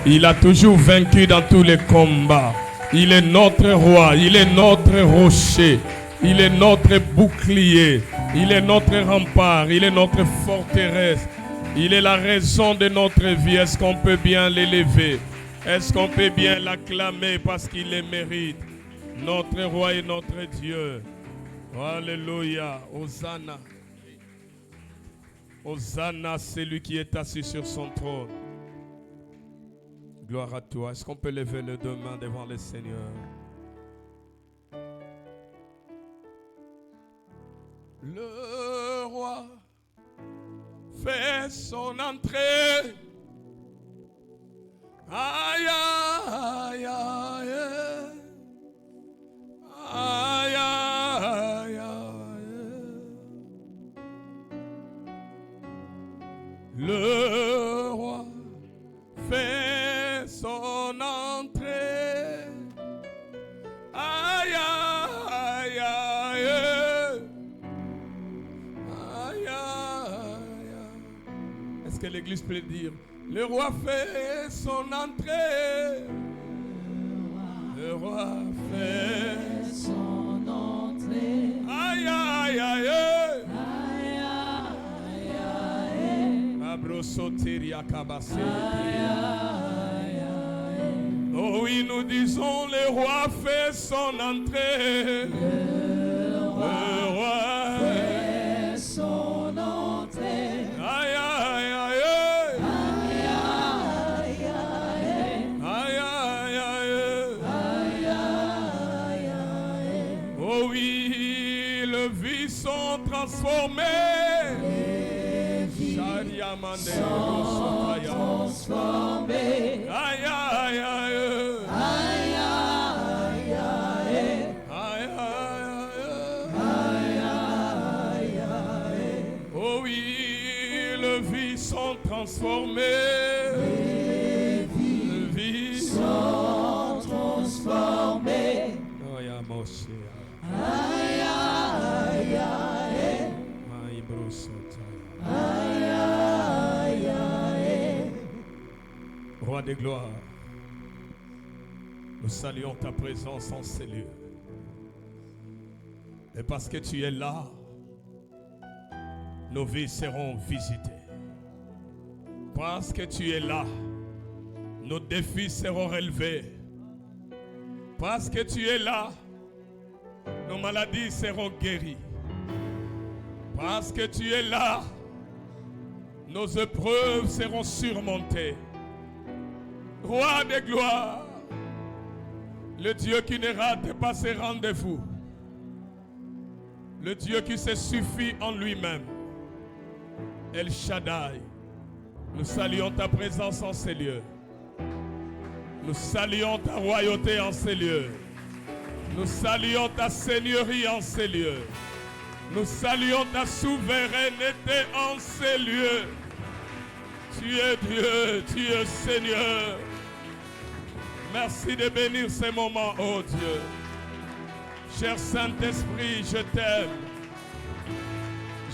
Il a toujours vaincu dans tous les combats. Il est notre roi, il est notre rocher, il est notre bouclier, il est notre rempart, il est notre forteresse. Il est la raison de notre vie. Est-ce qu'on peut bien l'élever? Est-ce qu'on peut bien l'acclamer parce qu'il les mérite? Notre roi et notre Dieu. Alléluia. Hosanna. Hosanna, c'est lui qui est assis sur son trône. Gloire à toi. Est-ce qu'on peut lever les deux mains devant le Seigneur? Le roi fait son entrée. Aïe, aïe, aïe. Aïe, aïe, aïe. Le roi fait son entrée. Aïe, aïe, aïe. Aïe, aïe. Est-ce que l'église peut dire? Le roi fait son entrée. Le roi fait son entrée. Aïe, aïe, aïe. Aïe, aïe, aïe. Abrosotiri akabase. Aïe, aïe, aïe. Oh oui, nous disons, le roi fait son entrée. Le roi fait son entrée. Aïe, aïe, aïe. Transformés, les vies sont transformées. Aïe, aïe, aïe. Aïe, aïe, aïe. Aïe, aïe, aïe. Aïe, aïe. Oh oui, les vies sont transformées. Les vies sont transformées. Oh, ya Moshe. Aïe, aïe, aïe. Aïe, aïe, aïe. Roi de gloire, nous saluons ta présence en ces lieux. Et parce que tu es là, nos vies seront visitées. Parce que tu es là, nos défis seront relevés. Parce que tu es là, nos maladies seront guéries. Parce que tu es là, nos épreuves seront surmontées. Roi de gloire, le Dieu qui ne rate pas ses rendez-vous, le Dieu qui se suffit en lui-même, El Shaddai, nous saluons ta présence en ces lieux. Nous saluons ta royauté en ces lieux. Nous saluons ta seigneurie en ces lieux. Nous saluons ta souveraineté en ces lieux. Tu es Dieu, tu es Seigneur. Merci de bénir ces moments, oh Dieu. Cher Saint-Esprit, je t'aime.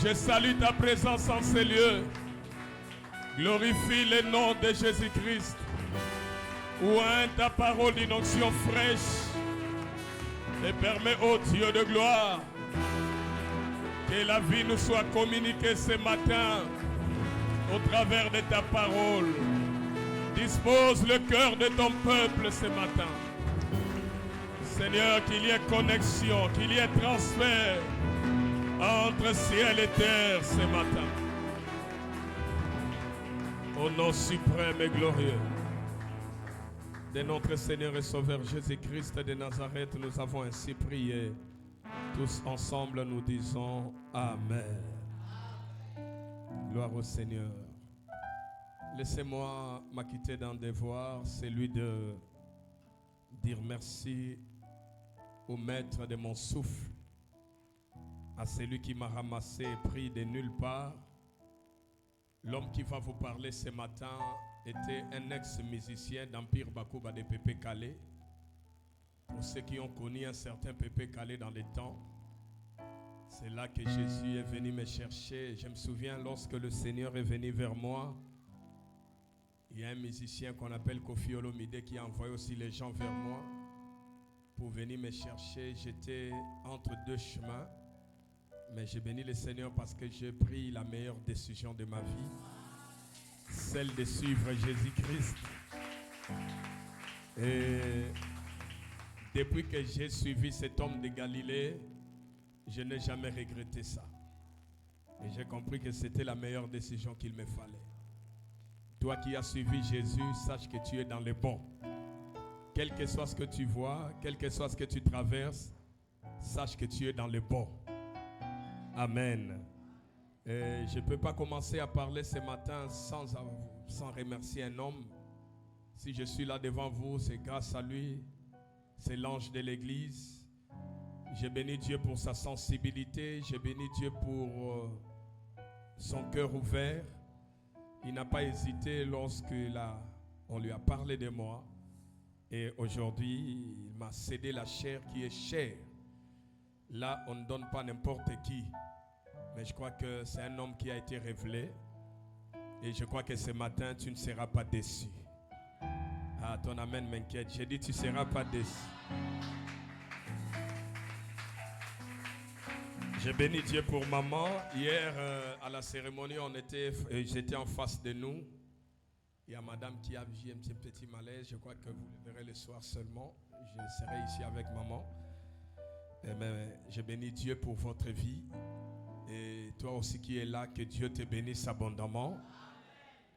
Je salue ta présence en ces lieux. Glorifie le nom de Jésus-Christ. Oint ta parole d'une onction fraîche. Et permets, ô Dieu de gloire, que la vie nous soit communiquée ce matin au travers de ta parole. Dispose le cœur de ton peuple ce matin. Seigneur, qu'il y ait connexion, qu'il y ait transfert entre ciel et terre ce matin. Au nom suprême et glorieux de notre Seigneur et Sauveur Jésus-Christ de Nazareth, nous avons ainsi prié. Tous ensemble, nous disons Amen. Gloire au Seigneur. Laissez-moi m'acquitter d'un devoir, celui de dire merci au maître de mon souffle, à celui qui m'a ramassé et pris de nulle part. L'homme qui va vous parler ce matin était un ex-musicien d'Empire Bakuba de Pépé Calais. Pour ceux qui ont connu un certain Pépé Calais dans les temps, c'est là que Jésus est venu me chercher. Je me souviens lorsque le Seigneur est venu vers moi, Il y a un musicien qu'on appelle Kofi Olomide qui a envoyé aussi les gens vers moi pour venir me chercher. J'étais entre deux chemins, mais j'ai béni le Seigneur parce que j'ai pris la meilleure décision de ma vie, celle de suivre Jésus-Christ. Et depuis que j'ai suivi cet homme de Galilée, je n'ai jamais regretté ça. Et j'ai compris que c'était la meilleure décision qu'il me fallait. Toi qui as suivi Jésus, sache que tu es dans le bon. Quel que soit ce que tu vois, quel que soit ce que tu traverses, sache que tu es dans le bon. Amen. Et je ne peux pas commencer à parler ce matin sans remercier un homme. Si je suis là devant vous, c'est grâce à lui. C'est l'ange de l'église. J'ai béni Dieu pour sa sensibilité. J'ai béni Dieu pour son cœur ouvert. Il n'a pas hésité lorsque on lui a parlé de moi. Et aujourd'hui, il m'a cédé la chair qui est chère. Là, on ne donne pas n'importe qui. Mais je crois que c'est un homme qui a été révélé. Et je crois que ce matin, tu ne seras pas déçu. Ah, ton amen m'inquiète. J'ai dit, tu ne seras pas déçu. J'ai béni Dieu pour maman. Hier, à la cérémonie, j'étais en face de nous. Il y a madame qui a vu un petit malaise. Je crois que vous le verrez le soir seulement. Je serai ici avec maman. Mais j'ai béni Dieu pour votre vie. Et toi aussi qui es là, que Dieu te bénisse abondamment.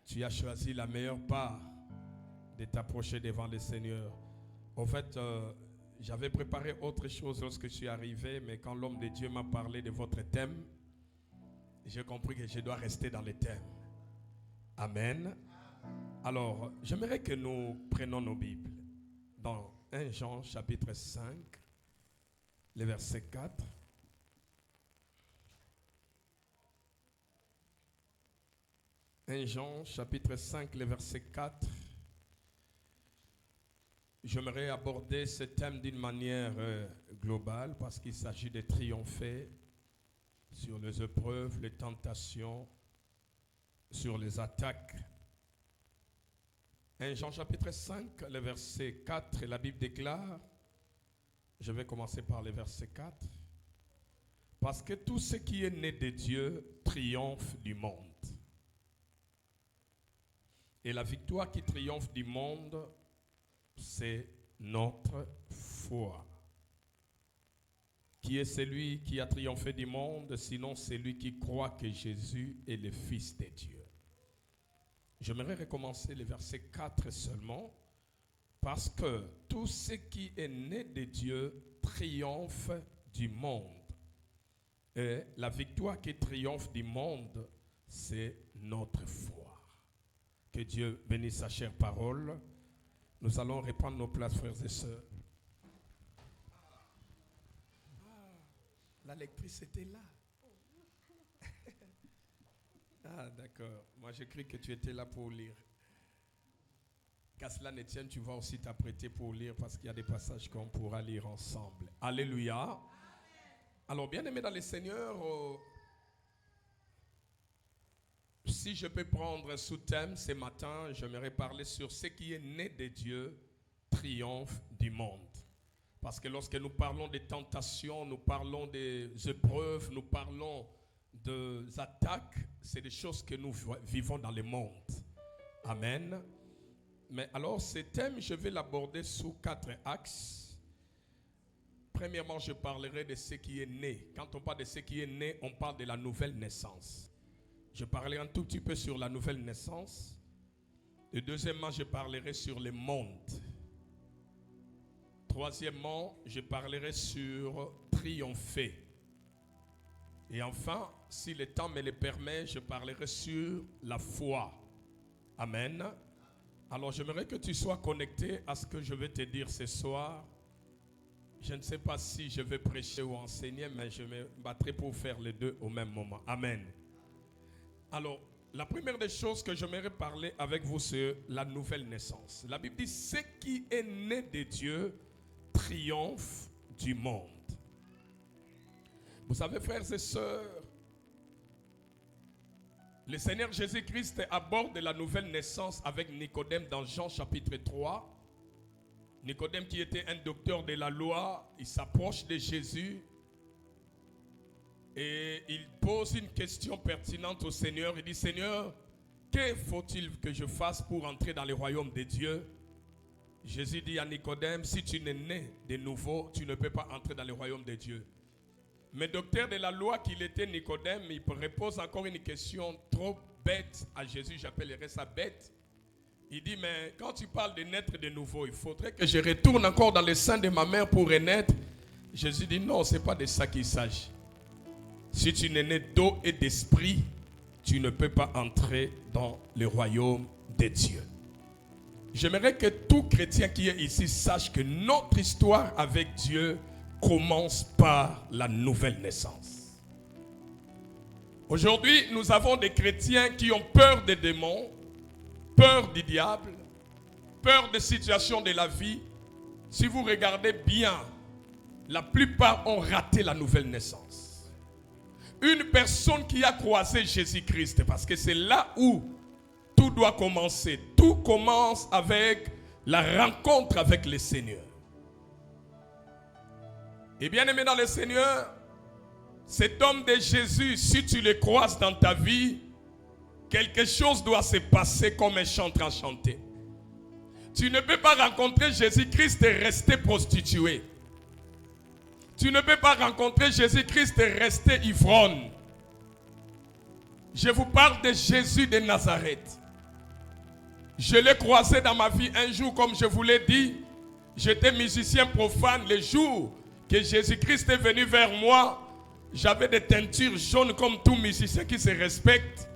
Tu as choisi la meilleure part de t'approcher devant le Seigneur. En fait, j'avais préparé autre chose lorsque je suis arrivé, mais quand l'homme de Dieu m'a parlé de votre thème, j'ai compris que je dois rester dans le thème. Amen. Alors, j'aimerais que nous prenions nos Bibles dans 1 Jean chapitre 5, le verset 4. Jean chapitre 5, le verset 4. J'aimerais aborder ce thème d'une manière globale parce qu'il s'agit de triompher sur les épreuves, les tentations, sur les attaques. 1 Jean chapitre 5, le verset 4, la Bible déclare, je vais commencer par le verset 4, parce que tout ce qui est né de Dieu triomphe du monde. Et la victoire qui triomphe du monde, c'est notre foi. Qui est celui qui a triomphé du monde, sinon celui qui croit que Jésus est le Fils de Dieu. J'aimerais recommencer le verset 4 seulement, parce que tout ce qui est né de Dieu triomphe du monde. Et la victoire qui triomphe du monde, c'est notre foi. Que Dieu bénisse sa chère parole. Nous allons reprendre nos places, frères et sœurs. La lectrice était là. Ah, d'accord. Moi, j'ai cru que tu étais là pour lire. Qu'à cela ne tienne, tu vas aussi t'apprêter pour lire parce qu'il y a des passages qu'on pourra lire ensemble. Alléluia. Alors, bien-aimés dans le Seigneur, si je peux prendre sous thème ce matin, j'aimerais parler sur ce qui est né de Dieu, triomphe du monde. Parce que lorsque nous parlons des tentations, nous parlons des épreuves, nous parlons des attaques, c'est des choses que nous vivons dans le monde. Amen. Mais alors, ce thème, je vais l'aborder sous 4 axes. Premièrement, je parlerai de ce qui est né. Quand on parle de ce qui est né, on parle de la nouvelle naissance. Je parlerai un tout petit peu sur la nouvelle naissance. Et deuxièmement, je parlerai sur le monde. Troisièmement, je parlerai sur triompher. Et enfin, si le temps me le permet, je parlerai sur la foi. Amen. Alors, j'aimerais que tu sois connecté à ce que je vais te dire ce soir. Je ne sais pas si je vais prêcher ou enseigner, mais je me battrai pour faire les deux au même moment. Amen. Alors, la première des choses que j'aimerais parler avec vous, c'est la nouvelle naissance. La Bible dit, ce qui est né de Dieu triomphe du monde. Vous savez, frères et sœurs, Le Seigneur Jésus-Christ aborde la nouvelle naissance avec Nicodème dans Jean chapitre 3. Nicodème qui était un docteur de la loi, il s'approche de Jésus et il pose une question pertinente au Seigneur. Il dit, Seigneur, que faut-il que je fasse pour entrer dans le royaume de Dieu? Jésus dit à Nicodème, si tu n'es né de nouveau, tu ne peux pas entrer dans le royaume de Dieu. Mais docteur de la loi qu'il était, Nicodème, il repose encore une question trop bête à Jésus, j'appellerais ça bête. Il dit, mais quand tu parles de naître de nouveau, il faudrait que je retourne encore dans le sein de ma mère pour renaître. Jésus dit, non, ce n'est pas de ça qu'il s'agit. Si tu n'es né d'eau et d'esprit, tu ne peux pas entrer dans le royaume de Dieu. J'aimerais que tout chrétien qui est ici sache que notre histoire avec Dieu commence par la nouvelle naissance. Aujourd'hui, nous avons des chrétiens qui ont peur des démons, peur du diable, peur des situations de la vie. Si vous regardez bien, la plupart ont raté la nouvelle naissance. Une personne qui a croisé Jésus-Christ, parce que c'est là où tout doit commencer. Tout commence avec la rencontre avec le Seigneur. Et bien aimé dans le Seigneur, cet homme de Jésus, si tu le croises dans ta vie, quelque chose doit se passer comme un chanteur chanté. Tu ne peux pas rencontrer Jésus-Christ et rester prostitué. Tu ne peux pas rencontrer Jésus-Christ et rester ivrogne. Je vous parle de Jésus de Nazareth. Je l'ai croisé dans ma vie un jour, comme je vous l'ai dit. J'étais musicien profane. Le jour que Jésus-Christ est venu vers moi, j'avais des teintures jaunes comme tout musicien qui se respecte.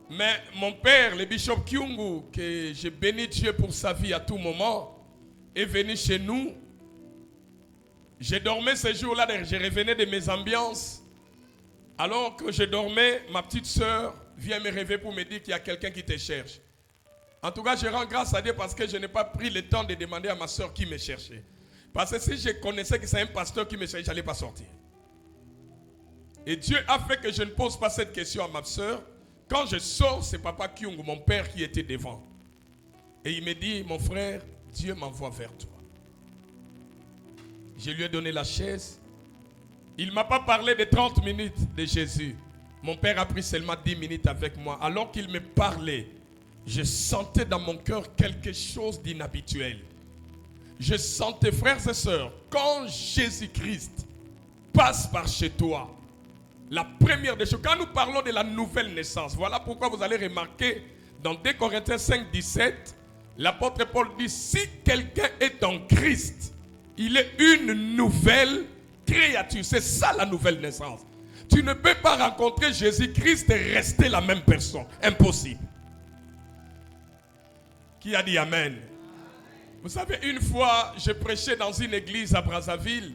Mais mon père, le bishop Kyungu, que je bénis Dieu pour sa vie à tout moment, est venu chez nous. Je dormais ce jour-là, je revenais de mes ambiances. Alors que je dormais, ma petite soeur vient me réveiller pour me dire qu'il y a quelqu'un qui te cherche. En tout cas, je rends grâce à Dieu parce que je n'ai pas pris le temps de demander à ma soeur qui me cherchait. Parce que si je connaissais que c'est un pasteur qui me cherchait, je n'allais pas sortir. Et Dieu a fait que je ne pose pas cette question à ma soeur. Quand je sors, c'est Papa Kyung, mon père, qui était devant. Et il me dit, mon frère, Dieu m'envoie vers toi. Je lui ai donné la chaise. Il ne m'a pas parlé de 30 minutes de Jésus. Mon père a pris seulement 10 minutes avec moi. Alors qu'il me parlait, je sentais dans mon cœur quelque chose d'inhabituel. Je sentais, frères et sœurs, quand Jésus-Christ passe par chez toi, la première des choses, quand nous parlons de la nouvelle naissance, voilà pourquoi vous allez remarquer dans 2 Corinthiens 5, 17, l'apôtre Paul dit, si quelqu'un est en Christ, il est une nouvelle créature. C'est ça la nouvelle naissance. Tu ne peux pas rencontrer Jésus-Christ et rester la même personne. Impossible. Qui a dit Amen? Vous savez, une fois, je prêchais dans une église à Brazzaville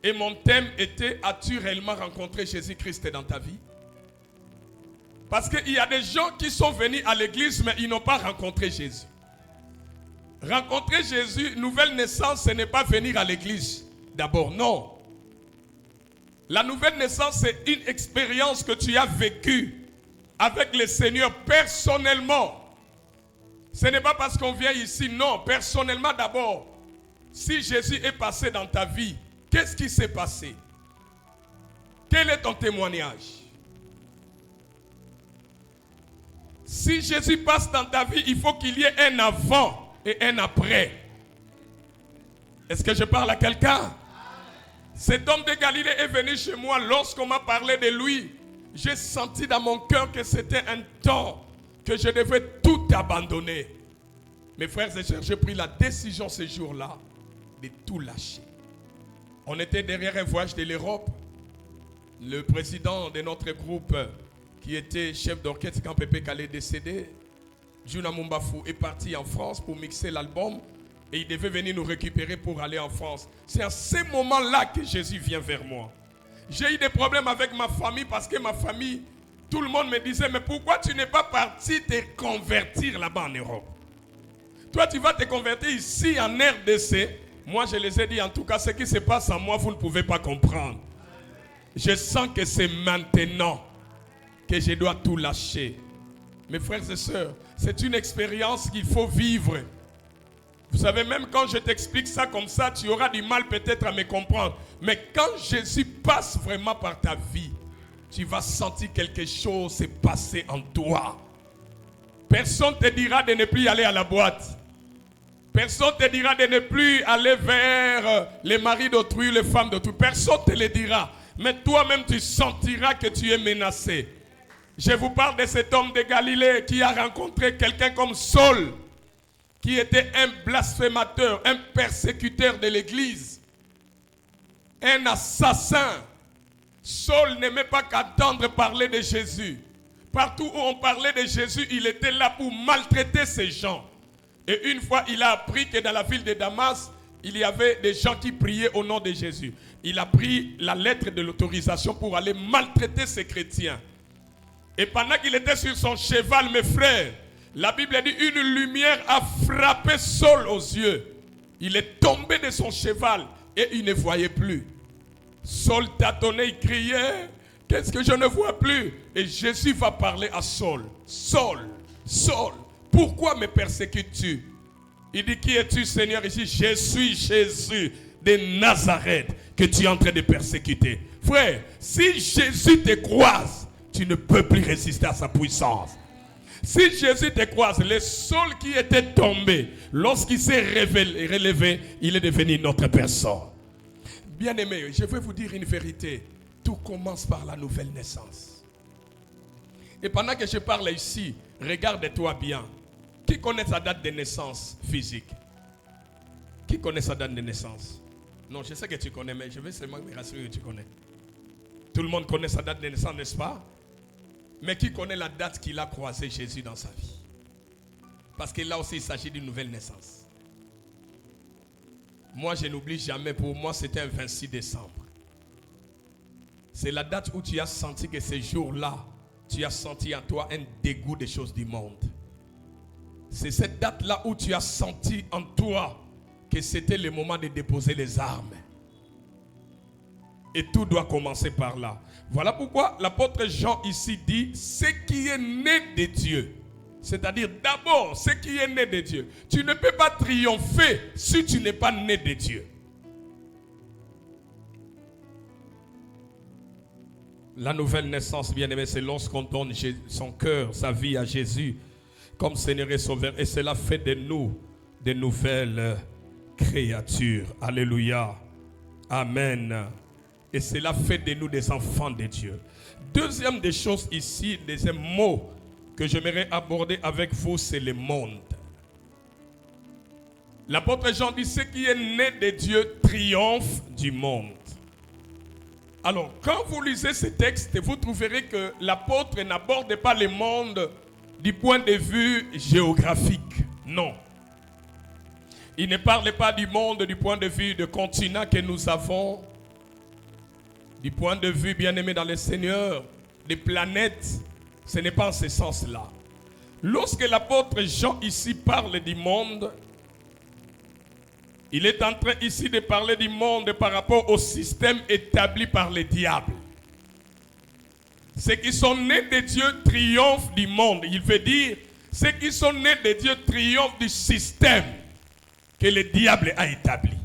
et mon thème était, as-tu réellement rencontré Jésus-Christ dans ta vie? Parce qu'il y a des gens qui sont venus à l'église mais ils n'ont pas rencontré Jésus. Rencontrer Jésus, nouvelle naissance, ce n'est pas venir à l'église. D'abord, non. La nouvelle naissance, c'est une expérience que tu as vécue avec le Seigneur personnellement. Ce n'est pas parce qu'on vient ici, non, personnellement d'abord. Si Jésus est passé dans ta vie, qu'est-ce qui s'est passé? Quel est ton témoignage? Si Jésus passe dans ta vie, il faut qu'il y ait un avant et un après. Est-ce que je parle à quelqu'un? Cet homme de Galilée est venu chez moi lorsqu'on m'a parlé de lui. J'ai senti dans mon cœur que c'était un temps que je devais tout abandonner. Mes frères et sœurs, j'ai pris la décision ce jour-là de tout lâcher. On était derrière un voyage de l'Europe. Le président de notre groupe, qui était chef d'orchestre quand Pépé Kale est décédé, Juna Mumbafu, est parti en France pour mixer l'album. Et il devait venir nous récupérer pour aller en France. C'est à ce moment-là que Jésus vient vers moi. J'ai eu des problèmes avec ma famille parce que ma famille, tout le monde me disait, mais pourquoi tu n'es pas parti te convertir là-bas en Europe? Toi, tu vas te convertir ici en RDC. Moi, je les ai dit, en tout cas, ce qui se passe en moi, vous ne pouvez pas comprendre. Je sens que c'est maintenant que je dois tout lâcher. Mes frères et sœurs, c'est une expérience qu'il faut vivre. Vous savez, même quand je t'explique ça comme ça, tu auras du mal peut-être à me comprendre. Mais quand Jésus passe vraiment par ta vie, tu vas sentir quelque chose se passer en toi. Personne ne te dira de ne plus aller à la boîte. Personne ne te dira de ne plus aller vers les maris d'autrui, les femmes d'autrui. Personne ne te le dira. Mais toi-même, tu sentiras que tu es menacé. Je vous parle de cet homme de Galilée qui a rencontré quelqu'un comme Saul, qui était un blasphémateur, un persécuteur de l'église, un assassin. Saul n'aimait pas qu'entendre parler de Jésus. Partout où on parlait de Jésus, il était là pour maltraiter ces gens. Et une fois, il a appris que dans la ville de Damas, il y avait des gens qui priaient au nom de Jésus. Il a pris la lettre de l'autorisation pour aller maltraiter ces chrétiens. Et pendant qu'il était sur son cheval, mes frères, la Bible dit une lumière a frappé Saul aux yeux. Il est tombé de son cheval et il ne voyait plus. Saul tâtonnait, il criait, qu'est-ce que je ne vois plus? Et Jésus va parler à Saul. Saul, Saul, pourquoi me persécutes-tu? Il dit, qui es-tu, Seigneur? Ici, je suis Jésus de Nazareth que tu es en train de persécuter. Frère, si Jésus te croise, tu ne peux plus résister à sa puissance. Si Jésus te croise, le Saul qui était tombé, lorsqu'il s'est relevé, il est devenu une autre personne. Bien-aimés, je vais vous dire une vérité. Tout commence par la nouvelle naissance. Et pendant que je parle ici, regarde-toi bien. Qui connaît sa date de naissance physique? Qui connaît sa date de naissance? Non, je sais que tu connais, mais je vais seulement me rassurer que tu connais. Tout le monde connaît sa date de naissance, n'est-ce pas? Mais qui connaît la date qu'il a croisé Jésus dans sa vie? Parce que là aussi, il s'agit d'une nouvelle naissance. Moi, je n'oublie jamais, pour moi, c'était un 26 décembre. C'est la date où tu as senti que ce jour-là, tu as senti en toi un dégoût des choses du monde. C'est cette date-là où tu as senti en toi que c'était le moment de déposer les armes. Et tout doit commencer par là. Voilà pourquoi l'apôtre Jean ici dit, ce qui est né de Dieu. C'est-à-dire d'abord, ce qui est né de Dieu. Tu ne peux pas triompher si tu n'es pas né de Dieu. La nouvelle naissance, bien-aimé, c'est lorsqu'on donne son cœur, sa vie à Jésus comme Seigneur et Sauveur. Et cela fait de nous de nouvelles créatures. Alléluia. Amen. Et cela fait de nous des enfants de Dieu. Deuxième des choses ici, deuxième mot que j'aimerais aborder avec vous, c'est le monde. L'apôtre Jean dit, ce qui est né de Dieu triomphe du monde. Alors, quand vous lisez ce texte, vous trouverez que l'apôtre n'aborde pas le monde du point de vue géographique. Non. Il ne parle pas du monde du point de vue de continent que nous avons, du point de vue, bien-aimé dans le Seigneur, des planètes. Ce n'est pas en ce sens-là. Lorsque l'apôtre Jean ici parle du monde, il est en train ici de parler du monde par rapport au système établi par le diable. Ceux qui sont nés de Dieu triomphent du monde. Il veut dire, ceux qui sont nés de Dieu triomphent du système que le diable a établi.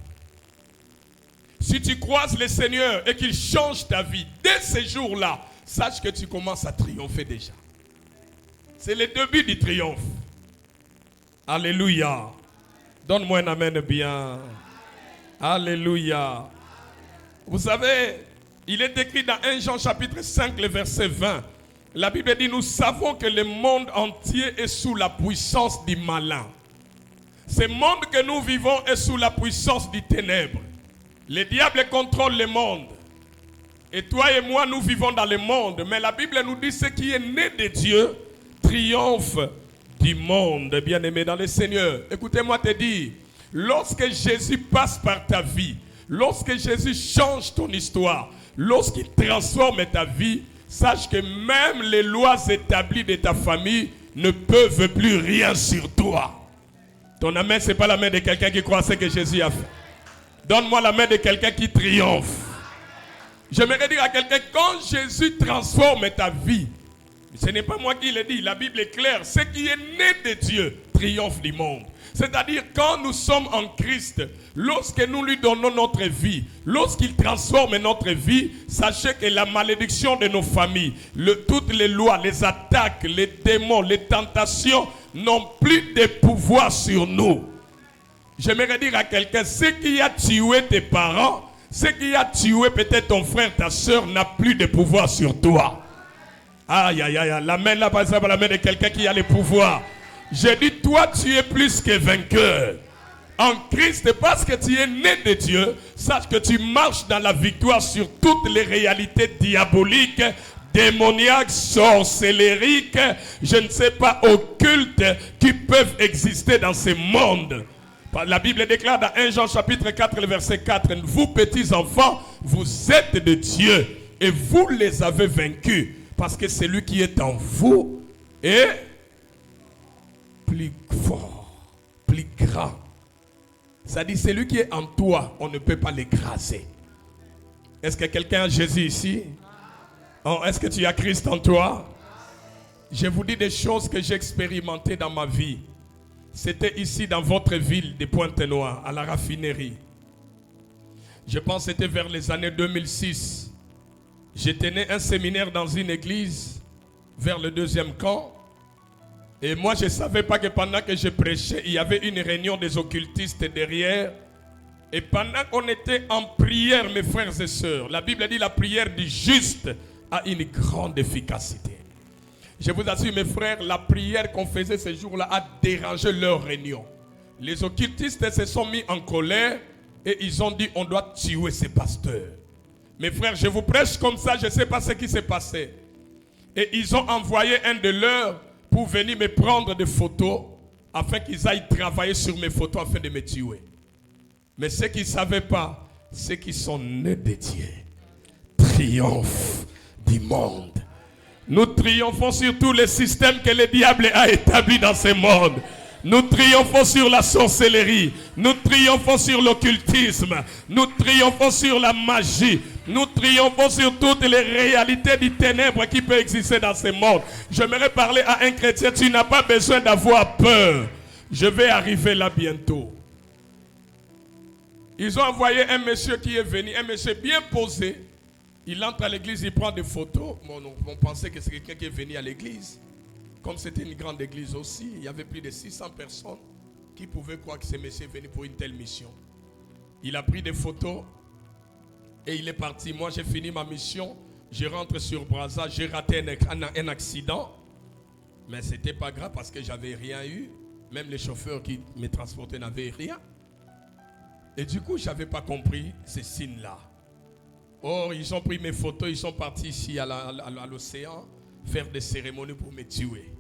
Si tu croises le Seigneur et qu'il change ta vie, dès ce jour-là, sache que tu commences à triompher déjà. C'est le début du triomphe. Alléluia. Donne-moi un amen bien. Alléluia. Vous savez, il est écrit dans 1 Jean chapitre 5, le verset 20. La Bible dit, nous savons que le monde entier est sous la puissance du malin. Ce monde que nous vivons est sous la puissance du ténèbre. Le diable contrôle le monde. Et toi et moi, nous vivons dans le monde. Mais la Bible nous dit, ce qui est né de Dieu triomphe du monde, bien-aimé dans le Seigneur. Écoutez-moi te dire, lorsque Jésus passe par ta vie, lorsque Jésus change ton histoire, lorsqu'il transforme ta vie, sache que même les lois établies de ta famille ne peuvent plus rien sur toi. Ton amen, ce n'est pas la main de quelqu'un qui croit à ce que Jésus a fait. Donne-moi la main de quelqu'un qui triomphe. J'aimerais dire à quelqu'un, quand Jésus transforme ta vie, Ce n'est pas moi qui le dis, la Bible est claire. Ce qui est né de Dieu triomphe du monde. C'est-à-dire quand nous sommes en Christ, lorsque nous lui donnons notre vie, lorsqu'il transforme notre vie, sachez que la malédiction de nos familles, toutes les lois, les attaques, les démons, les tentations n'ont plus de pouvoir sur nous. J'aimerais dire à quelqu'un, ce qui a tué tes parents, ce qui a tué peut-être ton frère, ta soeur, n'a plus de pouvoir sur toi. Aïe, aïe, aïe, la main là, par exemple, la main de quelqu'un qui a le pouvoir. J'ai dit, toi, tu es plus que vainqueur. En Christ, parce que tu es né de Dieu, sache que tu marches dans la victoire sur toutes les réalités diaboliques, démoniaques, sorcellériques, je ne sais pas, occultes, qui peuvent exister dans ce monde. La Bible déclare dans 1 Jean chapitre 4, le verset 4, vous petits enfants, vous êtes de Dieu et vous les avez vaincus, parce que celui qui est en vous est plus fort, plus grand. Ça dit, celui qui est en toi, on ne peut pas l'écraser. Est-ce que quelqu'un a Jésus ici? Oh, est-ce que tu as Christ en toi? Je vous dis des choses que j'ai expérimentées dans ma vie. C'était ici dans votre ville de Pointe-Noire, à la raffinerie. Je pense que c'était vers les années 2006. Je tenais un séminaire dans une église vers le 2e camp. Et moi, je ne savais pas que pendant que je prêchais, il y avait une réunion des occultistes derrière. Et pendant qu'on était en prière, mes frères et sœurs, la Bible dit la prière du juste a une grande efficacité. Je vous assure, mes frères, la prière qu'on faisait ce jour-là a dérangé leur réunion. Les occultistes se sont mis en colère et ils ont dit on doit tuer ces pasteurs. Mes frères, je vous prêche comme ça, je ne sais pas ce qui s'est passé. Et ils ont envoyé un de leurs pour venir me prendre des photos afin qu'ils aillent travailler sur mes photos afin de me tuer. Mais ceux qui ne savaient pas, ceux qui sont nés de Dieu, triomphent du monde. Nous triomphons sur tous les systèmes que le diable a établis dans ce monde. Nous triomphons sur la sorcellerie. Nous triomphons sur l'occultisme. Nous triomphons sur la magie. Nous triomphons sur toutes les réalités du ténèbre qui peuvent exister dans ce monde. J'aimerais parler à un chrétien. Tu n'as pas besoin d'avoir peur. Je vais arriver là bientôt. Ils ont envoyé un monsieur qui est venu, un monsieur bien posé. Il entre à l'église, il prend des photos. On pensait que c'est quelqu'un qui est venu à l'église. Comme c'était une grande église aussi, il y avait plus de 600 personnes qui pouvaient croire que ce monsieur est venu pour une telle mission. Il a pris des photos et il est parti. Moi, j'ai fini ma mission. Je rentre sur Brazza. J'ai raté un accident. Mais ce n'était pas grave parce que je n'avais rien eu. Même les chauffeurs qui me transportaient n'avaient rien. Et du coup, je n'avais pas compris ces signes-là. Or, ils ont pris mes photos. Ils sont partis ici à l'océan faire des cérémonies pour me tuer.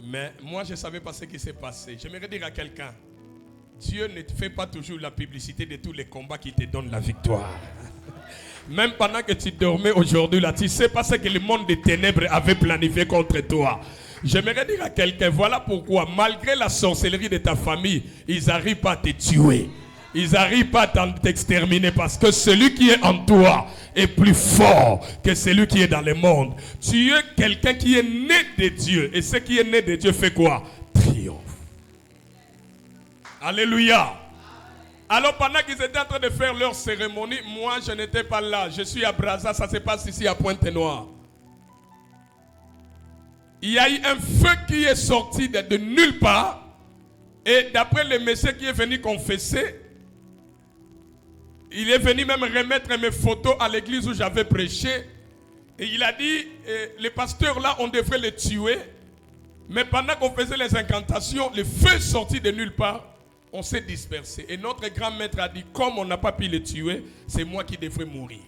Mais moi, je ne savais pas ce qui s'est passé. J'aimerais dire à quelqu'un, Dieu ne fait pas toujours la publicité de tous les combats qui te donnent la victoire. Même pendant que tu dormais aujourd'hui, là, tu ne sais pas ce que le monde des ténèbres avait planifié contre toi. J'aimerais dire à quelqu'un, voilà pourquoi, malgré la sorcellerie de ta famille, ils n'arrivent pas à te tuer. Ils n'arrivent pas à t'exterminer parce que celui qui est en toi est plus fort que celui qui est dans le monde. Tu es quelqu'un qui est né de Dieu. Et ce qui est né de Dieu fait quoi? Triomphe. Alléluia. Alors pendant qu'ils étaient en train de faire leur cérémonie, moi je n'étais pas là. Je suis à Brazza, ça se passe ici à Pointe-Noire. Il y a eu un feu qui est sorti de nulle part. Et d'après le monsieur qui est venu confesser, il est venu même remettre mes photos à l'église où j'avais prêché. Et il a dit, les pasteurs là, on devrait les tuer. Mais pendant qu'on faisait les incantations, le feu sorti de nulle part, on s'est dispersé. Et notre grand maître a dit, comme on n'a pas pu les tuer, c'est moi qui devrais mourir.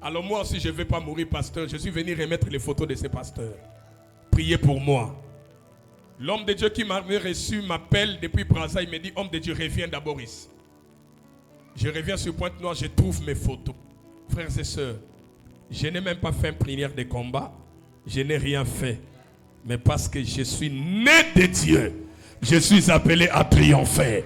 Alors moi aussi, je ne vais pas mourir, pasteur. Je suis venu remettre les photos de ces pasteurs. Priez pour moi. L'homme de Dieu qui m'a reçu m'appelle depuis Brazza. Il me dit, homme de Dieu, reviens d'abord ici. Je reviens sur Pointe-Noire, je trouve mes photos. Frères et sœurs, je n'ai même pas fait une prière de combat. Je n'ai rien fait. Mais parce que je suis né de Dieu, je suis appelé à triompher.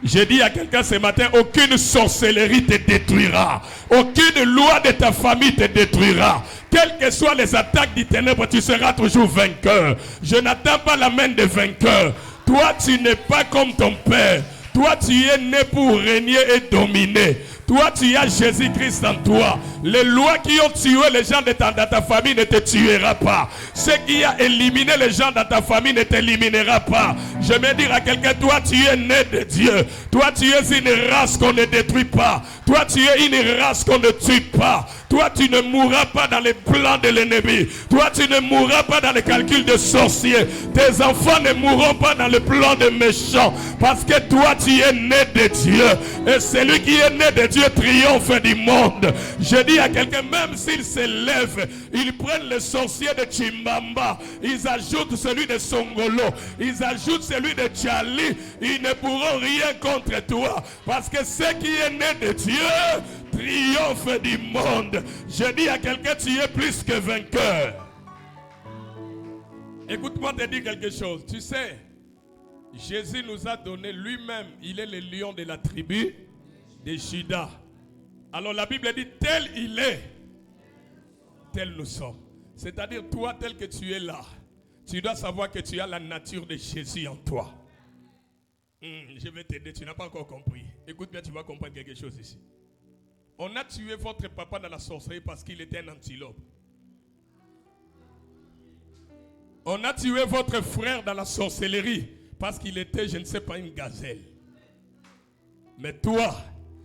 J'ai dit à quelqu'un ce matin, aucune sorcellerie te détruira. Aucune loi de ta famille te détruira. Quelles que soient les attaques du ténèbre, tu seras toujours vainqueur. Je n'attends pas la main des vainqueurs. Toi, tu n'es pas comme ton père. Toi, tu es né pour régner et dominer. Toi, tu as Jésus-Christ en toi. Les lois qui ont tué les gens dans ta famille ne te tuera pas. Ce qui a éliminé les gens dans ta famille ne t'éliminera pas. Je vais dire à quelqu'un, toi, tu es né de Dieu. Toi, tu es une race qu'on ne détruit pas. Toi, tu es une race qu'on ne tue pas. Toi, tu ne mourras pas dans les plans de l'ennemi. Toi, tu ne mourras pas dans les calculs de sorciers. Tes enfants ne mourront pas dans le plan des méchants. Parce que toi, tu es né de Dieu. Et celui qui est né de Dieu triomphe du monde. Je dis à quelqu'un, même s'ils se lèvent, ils prennent le sorcier de Chimbamba, ils ajoutent celui de Songolo, ils ajoutent celui de Tchali, ils ne pourront rien contre toi. Parce que ce qui est né de Dieu triomphe du monde. Je dis à quelqu'un, tu es plus que vainqueur. Écoute-moi te dire quelque chose. Tu sais, Jésus nous a donné lui-même, il est le lion de la tribu de Juda. Alors la Bible dit, tel il est, tel nous sommes. C'est-à-dire, toi, tel que tu es là, tu dois savoir que tu as la nature de Jésus en toi. Je vais t'aider, tu n'as pas encore compris. Écoute bien, tu vas comprendre quelque chose ici. On a tué votre papa dans la sorcellerie parce qu'il était un antilope. On a tué votre frère dans la sorcellerie parce qu'il était, je ne sais pas, une gazelle. Mais toi,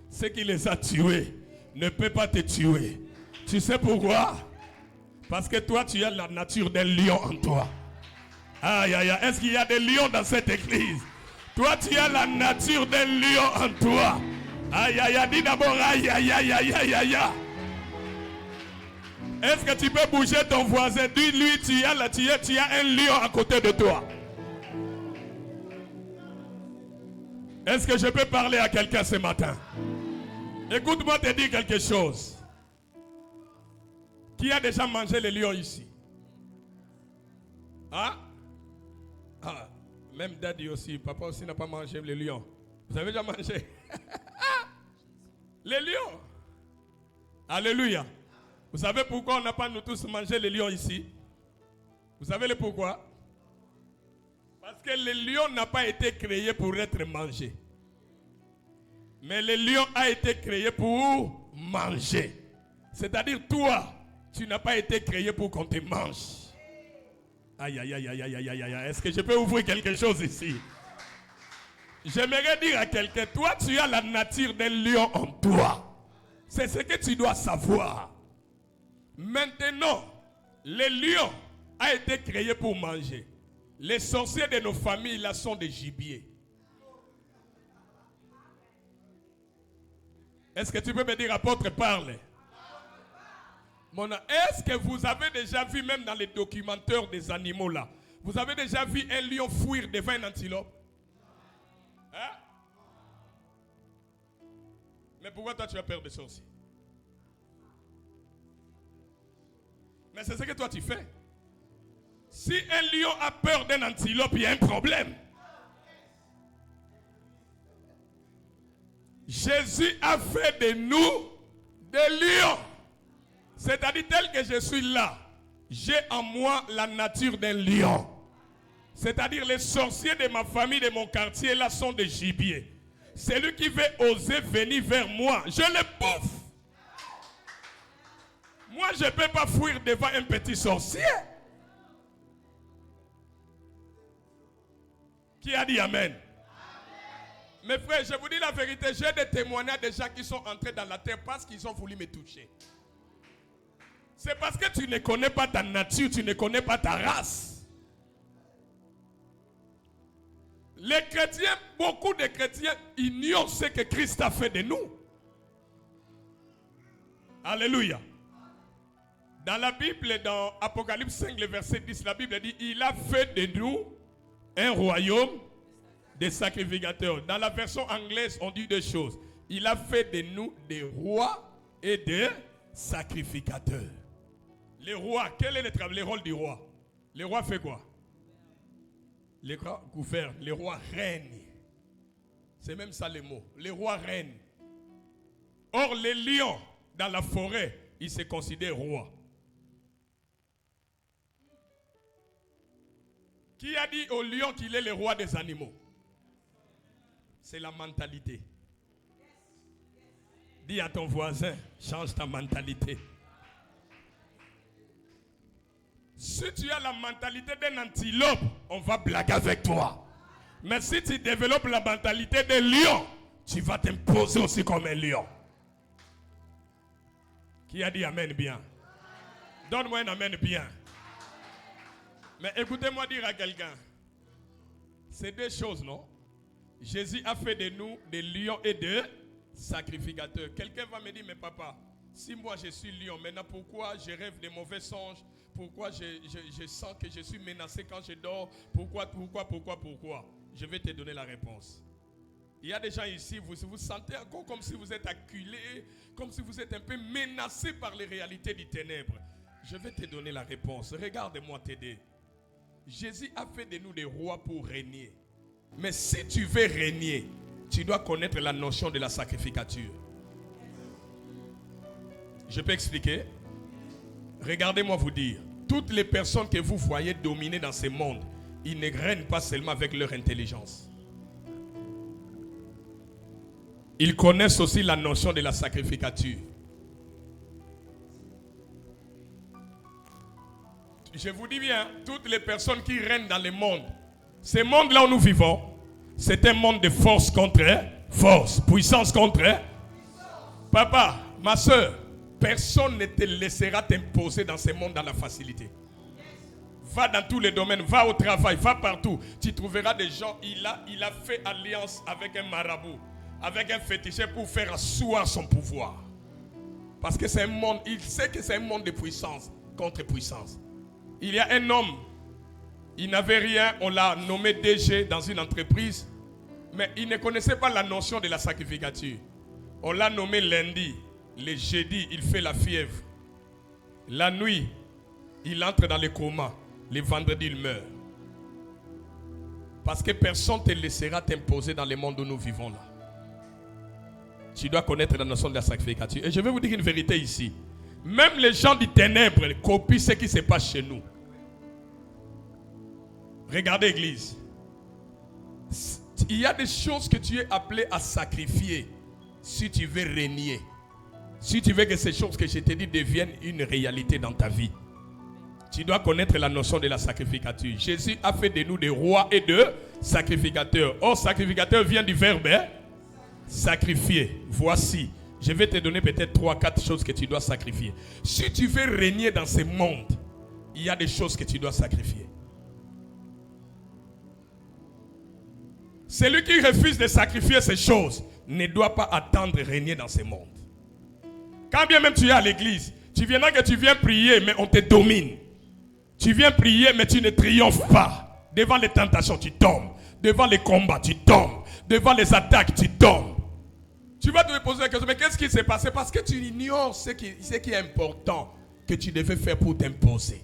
ce qui les a tués ne peut pas te tuer. Tu sais pourquoi? Parce que toi, tu as la nature d'un lion en toi. Aïe, aïe, aïe. Est-ce qu'il y a des lions dans cette église? Toi, tu as la nature d'un lion en toi. Aïe, aïe, aïe. Dis d'abord, aïe, aïe, aïe, aïe, aïe, aïe. Est-ce que tu peux bouger ton voisin? Dis-lui, tu as un lion à côté de toi. Est-ce que je peux parler à quelqu'un ce matin? Écoute-moi te dire quelque chose. Qui a déjà mangé les lions ici? Hein? Ah, même Daddy aussi, papa aussi n'a pas mangé les lions. Vous avez déjà mangé? Les lions. Alléluia. Vous savez pourquoi on n'a pas nous tous mangé les lions ici? Vous savez le pourquoi? Parce que le lion n'a pas été créé pour être mangé. Mais le lion a été créé pour manger. C'est-à-dire toi, tu n'as pas été créé pour qu'on te mange. Aïe, aïe, aïe, aïe, aïe, aïe, aïe, aïe. Est-ce que je peux ouvrir quelque chose ici? J'aimerais dire à quelqu'un, toi, tu as la nature d'un lion en toi. C'est ce que tu dois savoir. Maintenant, le lion a été créé pour manger. Les sorciers de nos familles, là, sont des gibiers. Est-ce que tu peux me dire, apôtre, parle? Est-ce que vous avez déjà vu, même dans les documentaires des animaux là, vous avez déjà vu un lion fuir devant un antilope? Hein? Mais pourquoi toi tu as peur des sorciers? Mais c'est ce que toi tu fais. Si un lion a peur d'un antilope, il y a un problème. Jésus a fait de nous des lions. C'est-à-dire, tel que je suis là, j'ai en moi la nature d'un lion. C'est-à-dire, les sorciers de ma famille, de mon quartier, là, sont des gibiers. Celui qui veut oser venir vers moi, je le bouffe. Moi, je ne peux pas fuir devant un petit sorcier. Qui a dit Amen? Mes frères, je vous dis la vérité, j'ai des témoignages de gens qui sont entrés dans la terre parce qu'ils ont voulu me toucher. C'est parce que tu ne connais pas ta nature, tu ne connais pas ta race. Les chrétiens, beaucoup de chrétiens ignorent ce que Christ a fait de nous. Alléluia. Dans la Bible, dans Apocalypse 5, le verset 10, la Bible dit, il a fait de nous un royaume des sacrificateurs. Dans la version anglaise, on dit deux choses. Il a fait de nous des rois et des sacrificateurs. Les rois, quel est le rôle du roi? Le roi fait quoi? Les rois gouvernent, les rois règnent. C'est même ça le mot. Les rois règnent. Or, les lions dans la forêt, ils se considèrent rois. Qui a dit au lion qu'il est le roi des animaux? C'est la mentalité. Dis à ton voisin, change ta mentalité. Si tu as la mentalité d'un antilope, on va blaguer avec toi. Mais si tu développes la mentalité d'un lion, tu vas t'imposer aussi comme un lion. Qui a dit amen bien? Donne-moi un amen bien. Mais écoutez-moi dire à quelqu'un, c'est deux choses, non? Jésus a fait de nous des lions et des sacrificateurs. Quelqu'un va me dire, mais papa, si moi je suis lion, maintenant pourquoi je rêve de mauvais songes? Pourquoi je sens que je suis menacé quand je dors? Pourquoi? Je vais te donner la réponse. Il y a des gens ici, vous vous sentez encore comme si vous êtes acculé, comme si vous êtes un peu menacé par les réalités du ténèbre. Je vais te donner la réponse. Regarde-moi t'aider. Jésus a fait de nous des rois pour régner. Mais si tu veux régner, tu dois connaître la notion de la sacrificature. Je peux expliquer? Regardez-moi vous dire. Toutes les personnes que vous voyez dominer dans ce monde, ils ne règnent pas seulement avec leur intelligence. Ils connaissent aussi la notion de la sacrificature. Je vous dis bien, toutes les personnes qui règnent dans le monde, ce monde-là où nous vivons, c'est un monde de force contre force, puissance contre papa, ma soeur, personne ne te laissera t'imposer dans ce monde dans la facilité. Va dans tous les domaines, va au travail, va partout. Tu trouveras des gens, il a fait alliance avec un marabout, avec un féticheur pour faire asseoir son pouvoir. Parce que c'est un monde, il sait que c'est un monde de puissance contre puissance. Il y a un homme, il n'avait rien, on l'a nommé DG dans une entreprise, mais il ne connaissait pas la notion de la sacrificature. On l'a nommé lundi, le jeudi, il fait la fièvre. La nuit, il entre dans le coma. Le vendredi, il meurt. Parce que personne ne te laissera t'imposer dans le monde où nous vivons là. Tu dois connaître la notion de la sacrificature. Et je vais vous dire une vérité ici. Même les gens du ténèbre copient ce qui se passe chez nous. Regardez l'église. Il y a des choses que tu es appelé à sacrifier si tu veux régner. Si tu veux que ces choses que je t'ai dit deviennent une réalité dans ta vie. Tu dois connaître la notion de la sacrificature. Jésus a fait de nous des rois et de sacrificateurs. Or, sacrificateur vient du verbe sacrifier. Voici. Je vais te donner peut-être 3-4 choses que tu dois sacrifier. Si tu veux régner dans ce monde, il y a des choses que tu dois sacrifier. Celui qui refuse de sacrifier ces choses ne doit pas attendre régner dans ce monde. Quand bien même tu es à l'église, tu viendras que tu viens prier, mais on te domine. Tu viens prier, mais tu ne triomphes pas. Devant les tentations, tu tombes. Devant les combats, tu tombes. Devant les attaques, tu tombes. Tu vas te poser la question, mais qu'est-ce qui s'est passé? Parce que tu ignores ce qui est important que tu devais faire pour t'imposer.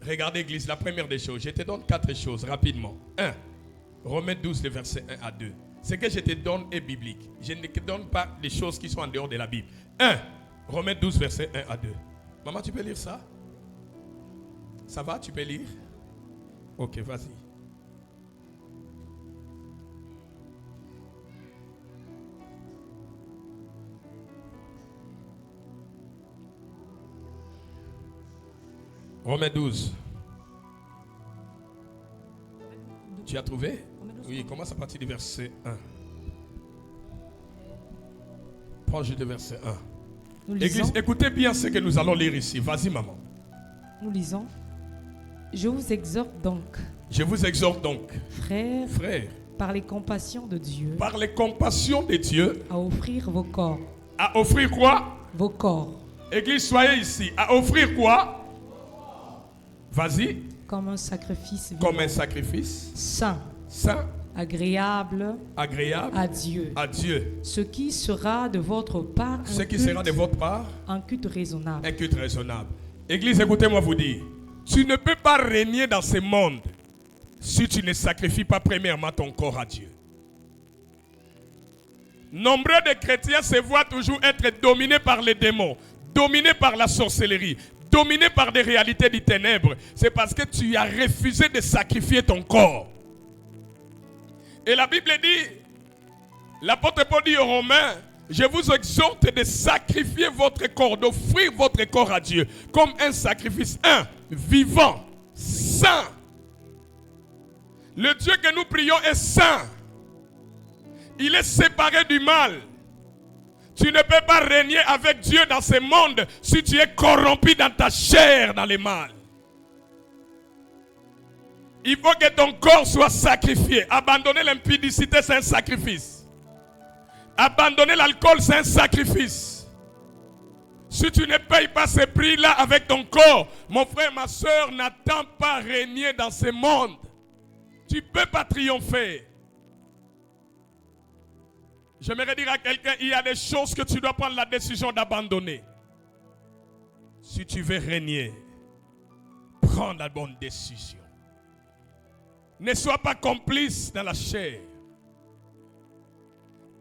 Regardez l'église, la première des choses. Je te donne 4 choses rapidement. 1. Romains 12, le verset 1 à 2. Ce que je te donne est biblique. Je ne te donne pas des choses qui sont en dehors de la Bible. 1. Romains 12, verset 1 à 2. Maman, tu peux lire ça? Ça va? Tu peux lire? Ok, vas-y. Romains 12. Tu as trouvé? Oui, commence à partir du verset 1. Prends juste le verset 1. Église, écoutez bien ce que nous allons lire ici. Vas-y, maman. Nous lisons. Je vous exhorte donc. Je vous exhorte donc, frères, par les compassions de Dieu, par les compassions de Dieu, à offrir vos corps. À offrir quoi? Vos corps. Église, soyez ici. À offrir quoi? Vas-y. Comme un sacrifice vivant. Comme un sacrifice. Saint. Saint. Agréable. Agréable. À Dieu. À Dieu. Ce qui sera de votre part. Ce qui sera de votre part. Un culte raisonnable. Un culte raisonnable. Église, écoutez-moi vous dire. Tu ne peux pas régner dans ce monde si tu ne sacrifies pas premièrement ton corps à Dieu. Nombreux de chrétiens se voient toujours être dominés par les démons, dominés par la sorcellerie, dominé par des réalités des ténèbres, c'est parce que tu as refusé de sacrifier ton corps. Et la Bible dit, l'apôtre Paul dit aux Romains, je vous exhorte de sacrifier votre corps, d'offrir votre corps à Dieu comme un sacrifice, vivant, saint. Le Dieu que nous prions est saint. Il est séparé du mal. Tu ne peux pas régner avec Dieu dans ce monde si tu es corrompu dans ta chair, dans le mal. Il faut que ton corps soit sacrifié. Abandonner l'impudicité, c'est un sacrifice. Abandonner l'alcool, c'est un sacrifice. Si tu ne payes pas ce prix-là avec ton corps, mon frère, ma soeur, n'attends pas régner dans ce monde. Tu ne peux pas triompher. J'aimerais dire à quelqu'un, il y a des choses que tu dois prendre la décision d'abandonner. Si tu veux régner, prends la bonne décision. Ne sois pas complice dans la chair.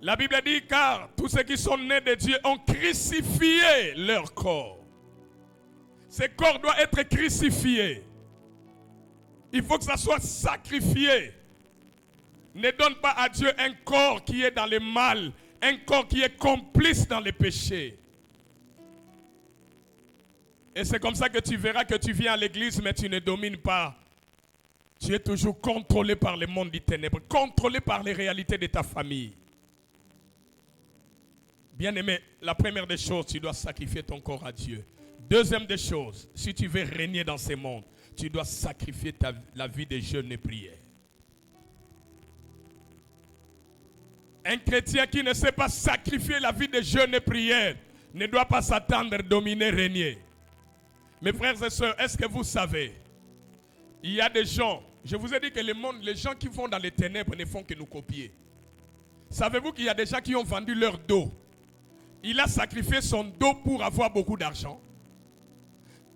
La Bible dit, car tous ceux qui sont nés de Dieu ont crucifié leur corps. Ce corps doit être crucifié. Il faut que ça soit sacrifié. Ne donne pas à Dieu un corps qui est dans le mal, un corps qui est complice dans les péchés. Et c'est comme ça que tu verras que tu viens à l'église, mais tu ne domines pas. Tu es toujours contrôlé par le monde des ténèbres, contrôlé par les réalités de ta famille. Bien-aimé, la première des choses, tu dois sacrifier ton corps à Dieu. Deuxième des choses, si tu veux régner dans ce monde, tu dois sacrifier la vie de jeûne et prière. Un chrétien qui ne sait pas sacrifier la vie de jeûne et prière ne doit pas s'attendre à dominer, régner. Mes frères et sœurs, est-ce que vous savez, il y a des gens, je vous ai dit que le monde, les gens qui vont dans les ténèbres ne font que nous copier. Savez-vous qu'il y a des gens qui ont vendu leur dos? Il a sacrifié son dos pour avoir beaucoup d'argent.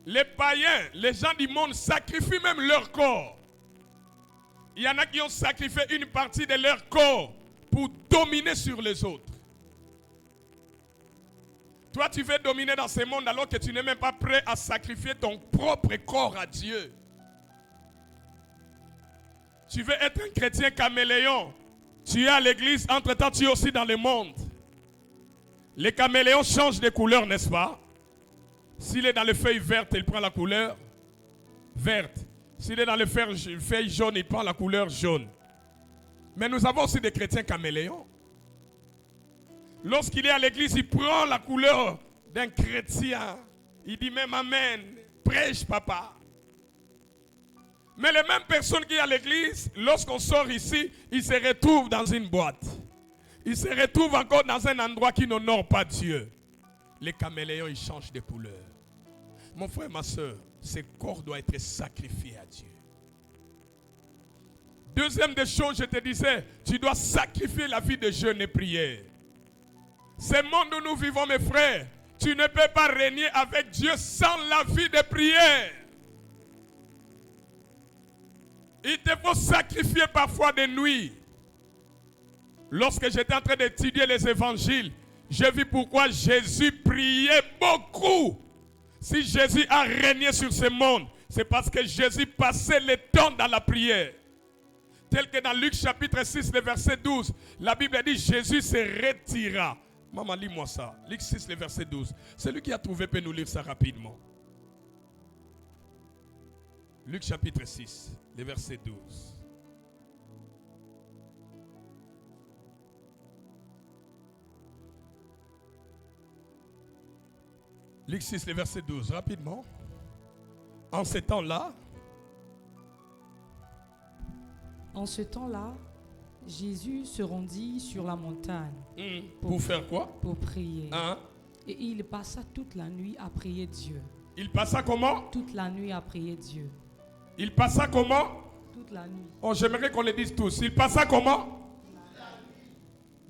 Les païens, les gens du monde sacrifient même leur corps. Il y en a qui ont sacrifié une partie de leur corps pour dominer sur les autres. Toi, tu veux dominer dans ce monde alors que tu n'es même pas prêt à sacrifier ton propre corps à Dieu. Tu veux être un chrétien caméléon. Tu es à l'église, entre-temps tu es aussi dans le monde. Les caméléons changent de couleur, n'est-ce pas? S'il est dans les feuilles vertes, il prend la couleur verte. S'il est dans les feuilles jaunes, il prend la couleur jaune. Mais nous avons aussi des chrétiens caméléons. Lorsqu'il est à l'église, il prend la couleur d'un chrétien. Il dit même amen, prêche papa. Mais les mêmes personnes qui sont à l'église, lorsqu'on sort ici, ils se retrouvent dans une boîte. Ils se retrouvent encore dans un endroit qui n'honore pas Dieu. Les caméléons, ils changent de couleur. Mon frère, ma soeur, ce corps doit être sacrifié à Dieu. Deuxième des choses, je te disais, tu dois sacrifier la vie de jeûne et prière. Ce monde où nous vivons, mes frères, tu ne peux pas régner avec Dieu sans la vie de prière. Il te faut sacrifier parfois des nuits. Lorsque j'étais en train d'étudier les évangiles, j'ai vu pourquoi Jésus priait beaucoup. Si Jésus a régné sur ce monde, c'est parce que Jésus passait le temps dans la prière. Tel que dans Luc chapitre 6, le verset 12, la Bible dit Jésus se retira. Maman, lis-moi ça. Luc 6, le verset 12. Celui qui a trouvé peut nous lire ça rapidement. Luc chapitre 6, le verset 12. Luc 6, le verset 12, rapidement. En ce temps-là, Jésus se rendit sur la montagne. Pour faire quoi? Pour prier. Hein? Et il passa toute la nuit à prier Dieu. Il passa comment? Toute la nuit à prier Dieu. Il passa comment? Toute la nuit. Oh, j'aimerais qu'on le dise tous. Il passa comment?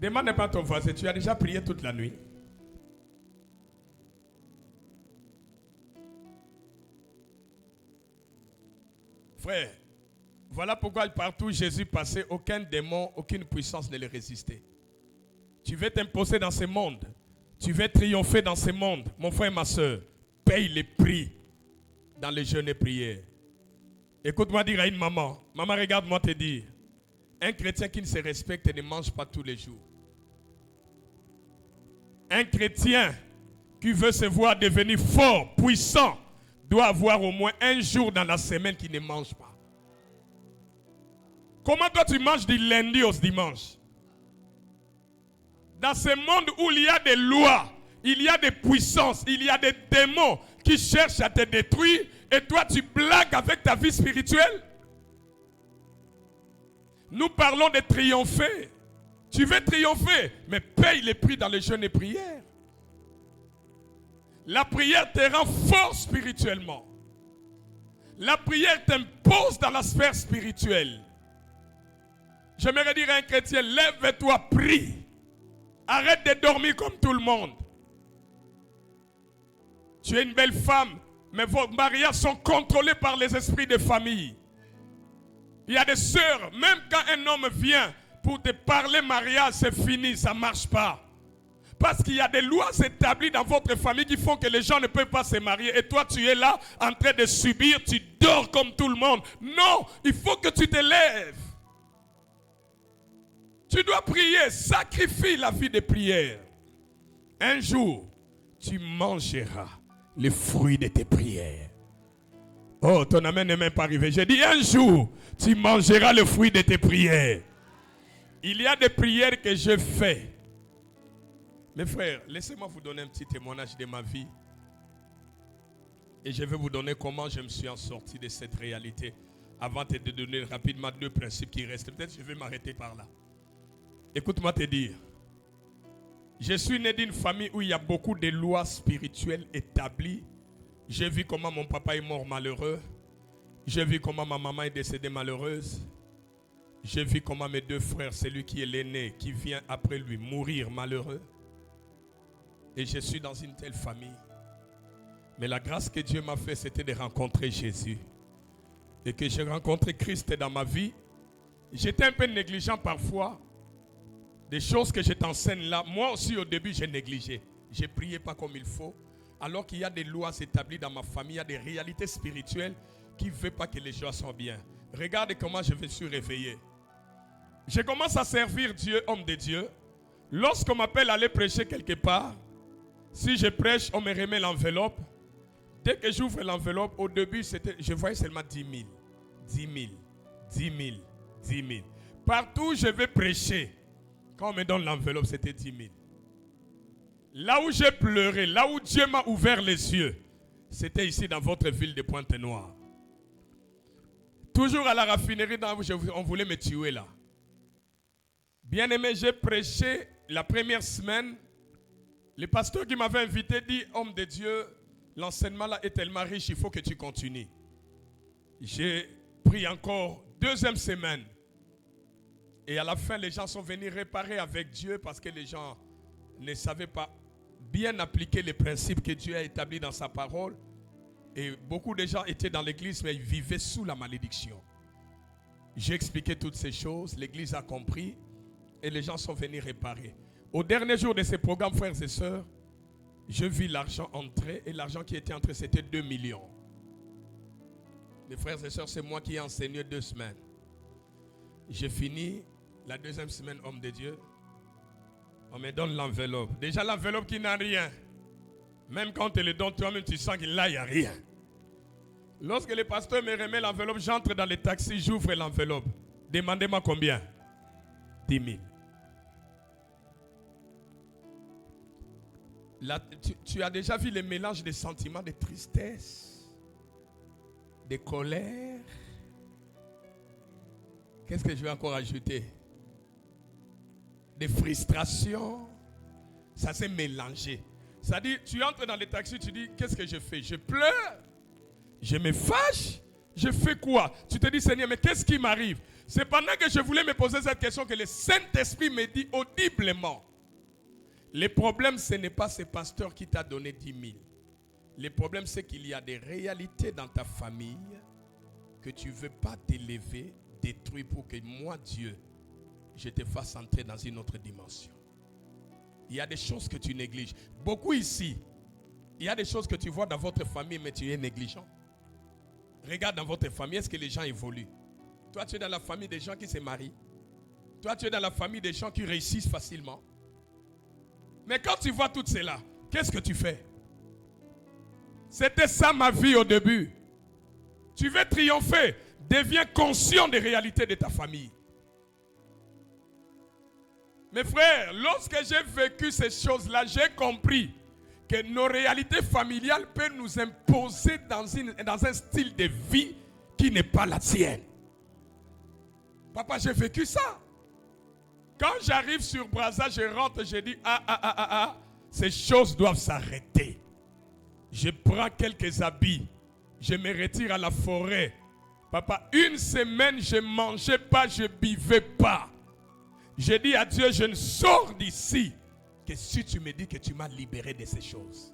Demande pas à ton voisin, tu as déjà prié toute la nuit? Frère, voilà pourquoi partout Jésus passait, aucun démon, aucune puissance ne le résistait. Tu veux t'imposer dans ce monde, tu veux triompher dans ce monde, mon frère et ma soeur, paye le prix dans les jeûnes et prières. Écoute-moi dire à une maman. Maman, regarde-moi te dire. Un chrétien qui ne se respecte ne mange pas tous les jours. Un chrétien qui veut se voir devenir fort, puissant, doit avoir au moins un jour dans la semaine qu'il ne mange pas. Comment toi tu manges du lundi au dimanche? Dans ce monde où il y a des lois, il y a des puissances, il y a des démons qui cherchent à te détruire, et toi tu blagues avec ta vie spirituelle? Nous parlons de triompher. Tu veux triompher, mais paye les prix dans les jeûnes et prières. La prière te rend fort spirituellement. La prière t'impose dans la sphère spirituelle. J'aimerais dire à un chrétien, lève-toi, prie. Arrête de dormir comme tout le monde. Tu es une belle femme, mais vos mariages sont contrôlés par les esprits de famille. Il y a des sœurs, même quand un homme vient pour te parler mariage, c'est fini, ça ne marche pas. Parce qu'il y a des lois établies dans votre famille qui font que les gens ne peuvent pas se marier. Et toi, tu es là en train de subir, tu dors comme tout le monde. Non, il faut que tu te lèves. Tu dois prier, sacrifie la vie de prière. Un jour, tu mangeras les fruits de tes prières. Oh, ton amen n'est même pas arrivé. J'ai dit un jour, tu mangeras le fruit de tes prières. Il y a des prières que je fais. Mes frères, laissez-moi vous donner un petit témoignage de ma vie. Et je vais vous donner comment je me suis en sorti de cette réalité. Avant de te donner rapidement 2 principes qui restent. Peut-être que je vais m'arrêter par là. Écoute-moi te dire. Je suis né d'une famille où il y a beaucoup de lois spirituelles établies. J'ai vu comment mon papa est mort malheureux. J'ai vu comment ma maman est décédée malheureuse. J'ai vu comment mes 2 frères, celui qui est l'aîné, qui vient après lui, mourir malheureux. Et je suis dans une telle famille. Mais la grâce que Dieu m'a fait, c'était de rencontrer Jésus. Et que j'ai rencontré Christ dans ma vie. J'étais un peu négligent parfois. Des choses que je t'enseigne là, moi aussi au début, j'ai négligé. Je ne priais pas comme il faut. Alors qu'il y a des lois établies dans ma famille, il y a des réalités spirituelles qui ne veulent pas que les choses soient bien. Regarde comment je me suis réveillé. Je commence à servir Dieu, homme de Dieu. Lorsqu'on m'appelle à aller prêcher quelque part, si je prêche, on me remet l'enveloppe. Dès que j'ouvre l'enveloppe, au début, je voyais seulement 10 000. 10 000, 10 000, 10 000. Partout où je vais prêcher, quand on me donne l'enveloppe, c'était 10 000. Là où j'ai pleuré, là où Dieu m'a ouvert les yeux, c'était ici dans votre ville de Pointe-Noire. Toujours à la raffinerie, on voulait me tuer là. Bien aimé, j'ai prêché la première semaine. Le pasteur qui m'avait invité dit, homme de Dieu, l'enseignement là est tellement riche, il faut que tu continues. J'ai pris encore 2e semaine. Et à la fin, les gens sont venus réparer avec Dieu parce que les gens ne savaient pas bien appliquer les principes que Dieu a établis dans sa parole. Et beaucoup de gens étaient dans l'église, mais ils vivaient sous la malédiction. J'ai expliqué toutes ces choses, l'église a compris et les gens sont venus réparer. Au dernier jour de ce programme, frères et sœurs, je vis l'argent entrer et l'argent qui était entré, c'était 2 millions. Mes frères et sœurs, c'est moi qui ai enseigné 2 semaines. J'ai fini la 2e semaine, homme de Dieu. On me donne l'enveloppe. Déjà l'enveloppe qui n'a rien. Même quand on te le donne, toi-même tu sens qu'il n'y a rien. Lorsque le pasteur me remet l'enveloppe, j'entre dans le taxi, j'ouvre l'enveloppe. Demandez-moi combien? 10 000. Là, tu as déjà vu le mélange des sentiments de tristesse, de colère. Qu'est-ce que je vais encore ajouter? De frustration. Ça s'est mélangé. C'est-à-dire, tu entres dans le taxi, tu dis, qu'est-ce que je fais? Je pleure, je me fâche, je fais quoi? Tu te dis, Seigneur, mais qu'est-ce qui m'arrive? C'est pendant que je voulais me poser cette question que le Saint-Esprit me dit audiblement. Le problème, ce n'est pas ce pasteur qui t'a donné 10 000. Le problème, c'est qu'il y a des réalités dans ta famille que tu ne veux pas t'élever, détruire pour que moi, Dieu, je te fasse entrer dans une autre dimension. Il y a des choses que tu négliges. Beaucoup ici, il y a des choses que tu vois dans votre famille, mais tu es négligent. Regarde dans votre famille, est-ce que les gens évoluent? Toi, tu es dans la famille des gens qui se marient. Toi, tu es dans la famille des gens qui réussissent facilement. Mais quand tu vois tout cela, qu'est-ce que tu fais? C'était ça ma vie au début. Tu veux triompher, deviens conscient des réalités de ta famille. Mes frères, lorsque j'ai vécu ces choses-là, j'ai compris que nos réalités familiales peuvent nous imposer dans un style de vie qui n'est pas la tienne. Papa, j'ai vécu ça. Quand j'arrive sur Brazza, je rentre, je dis, ces choses doivent s'arrêter. Je prends quelques habits, je me retire à la forêt. Papa, une semaine, je ne mangeais pas, je ne buvais pas. J'ai dit à Dieu, je ne sors d'ici que si tu me dis que tu m'as libéré de ces choses.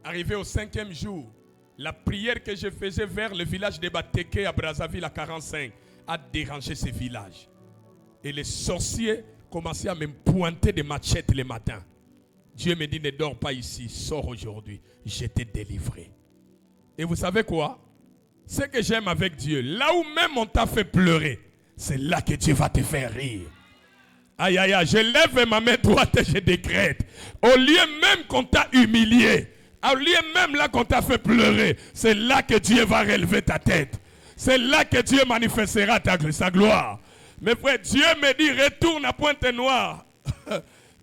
Arrivé au 5e jour, la prière que je faisais vers le village de Bateke à Brazzaville à 45 a dérangé ce village. Et les sorciers commençaient à me pointer des machettes le matin. Dieu me dit, ne dors pas ici, sors aujourd'hui. Je t'ai délivré. Et vous savez quoi? Ce que j'aime avec Dieu, là où même on t'a fait pleurer, c'est là que Dieu va te faire rire. Aïe, aïe, aïe, je lève ma main droite et je décrète. Au lieu même qu'on t'a humilié, au lieu même là qu'on t'a fait pleurer, c'est là que Dieu va relever ta tête. C'est là que Dieu manifestera sa gloire. Mes frères, Dieu me dit, retourne à Pointe-Noire.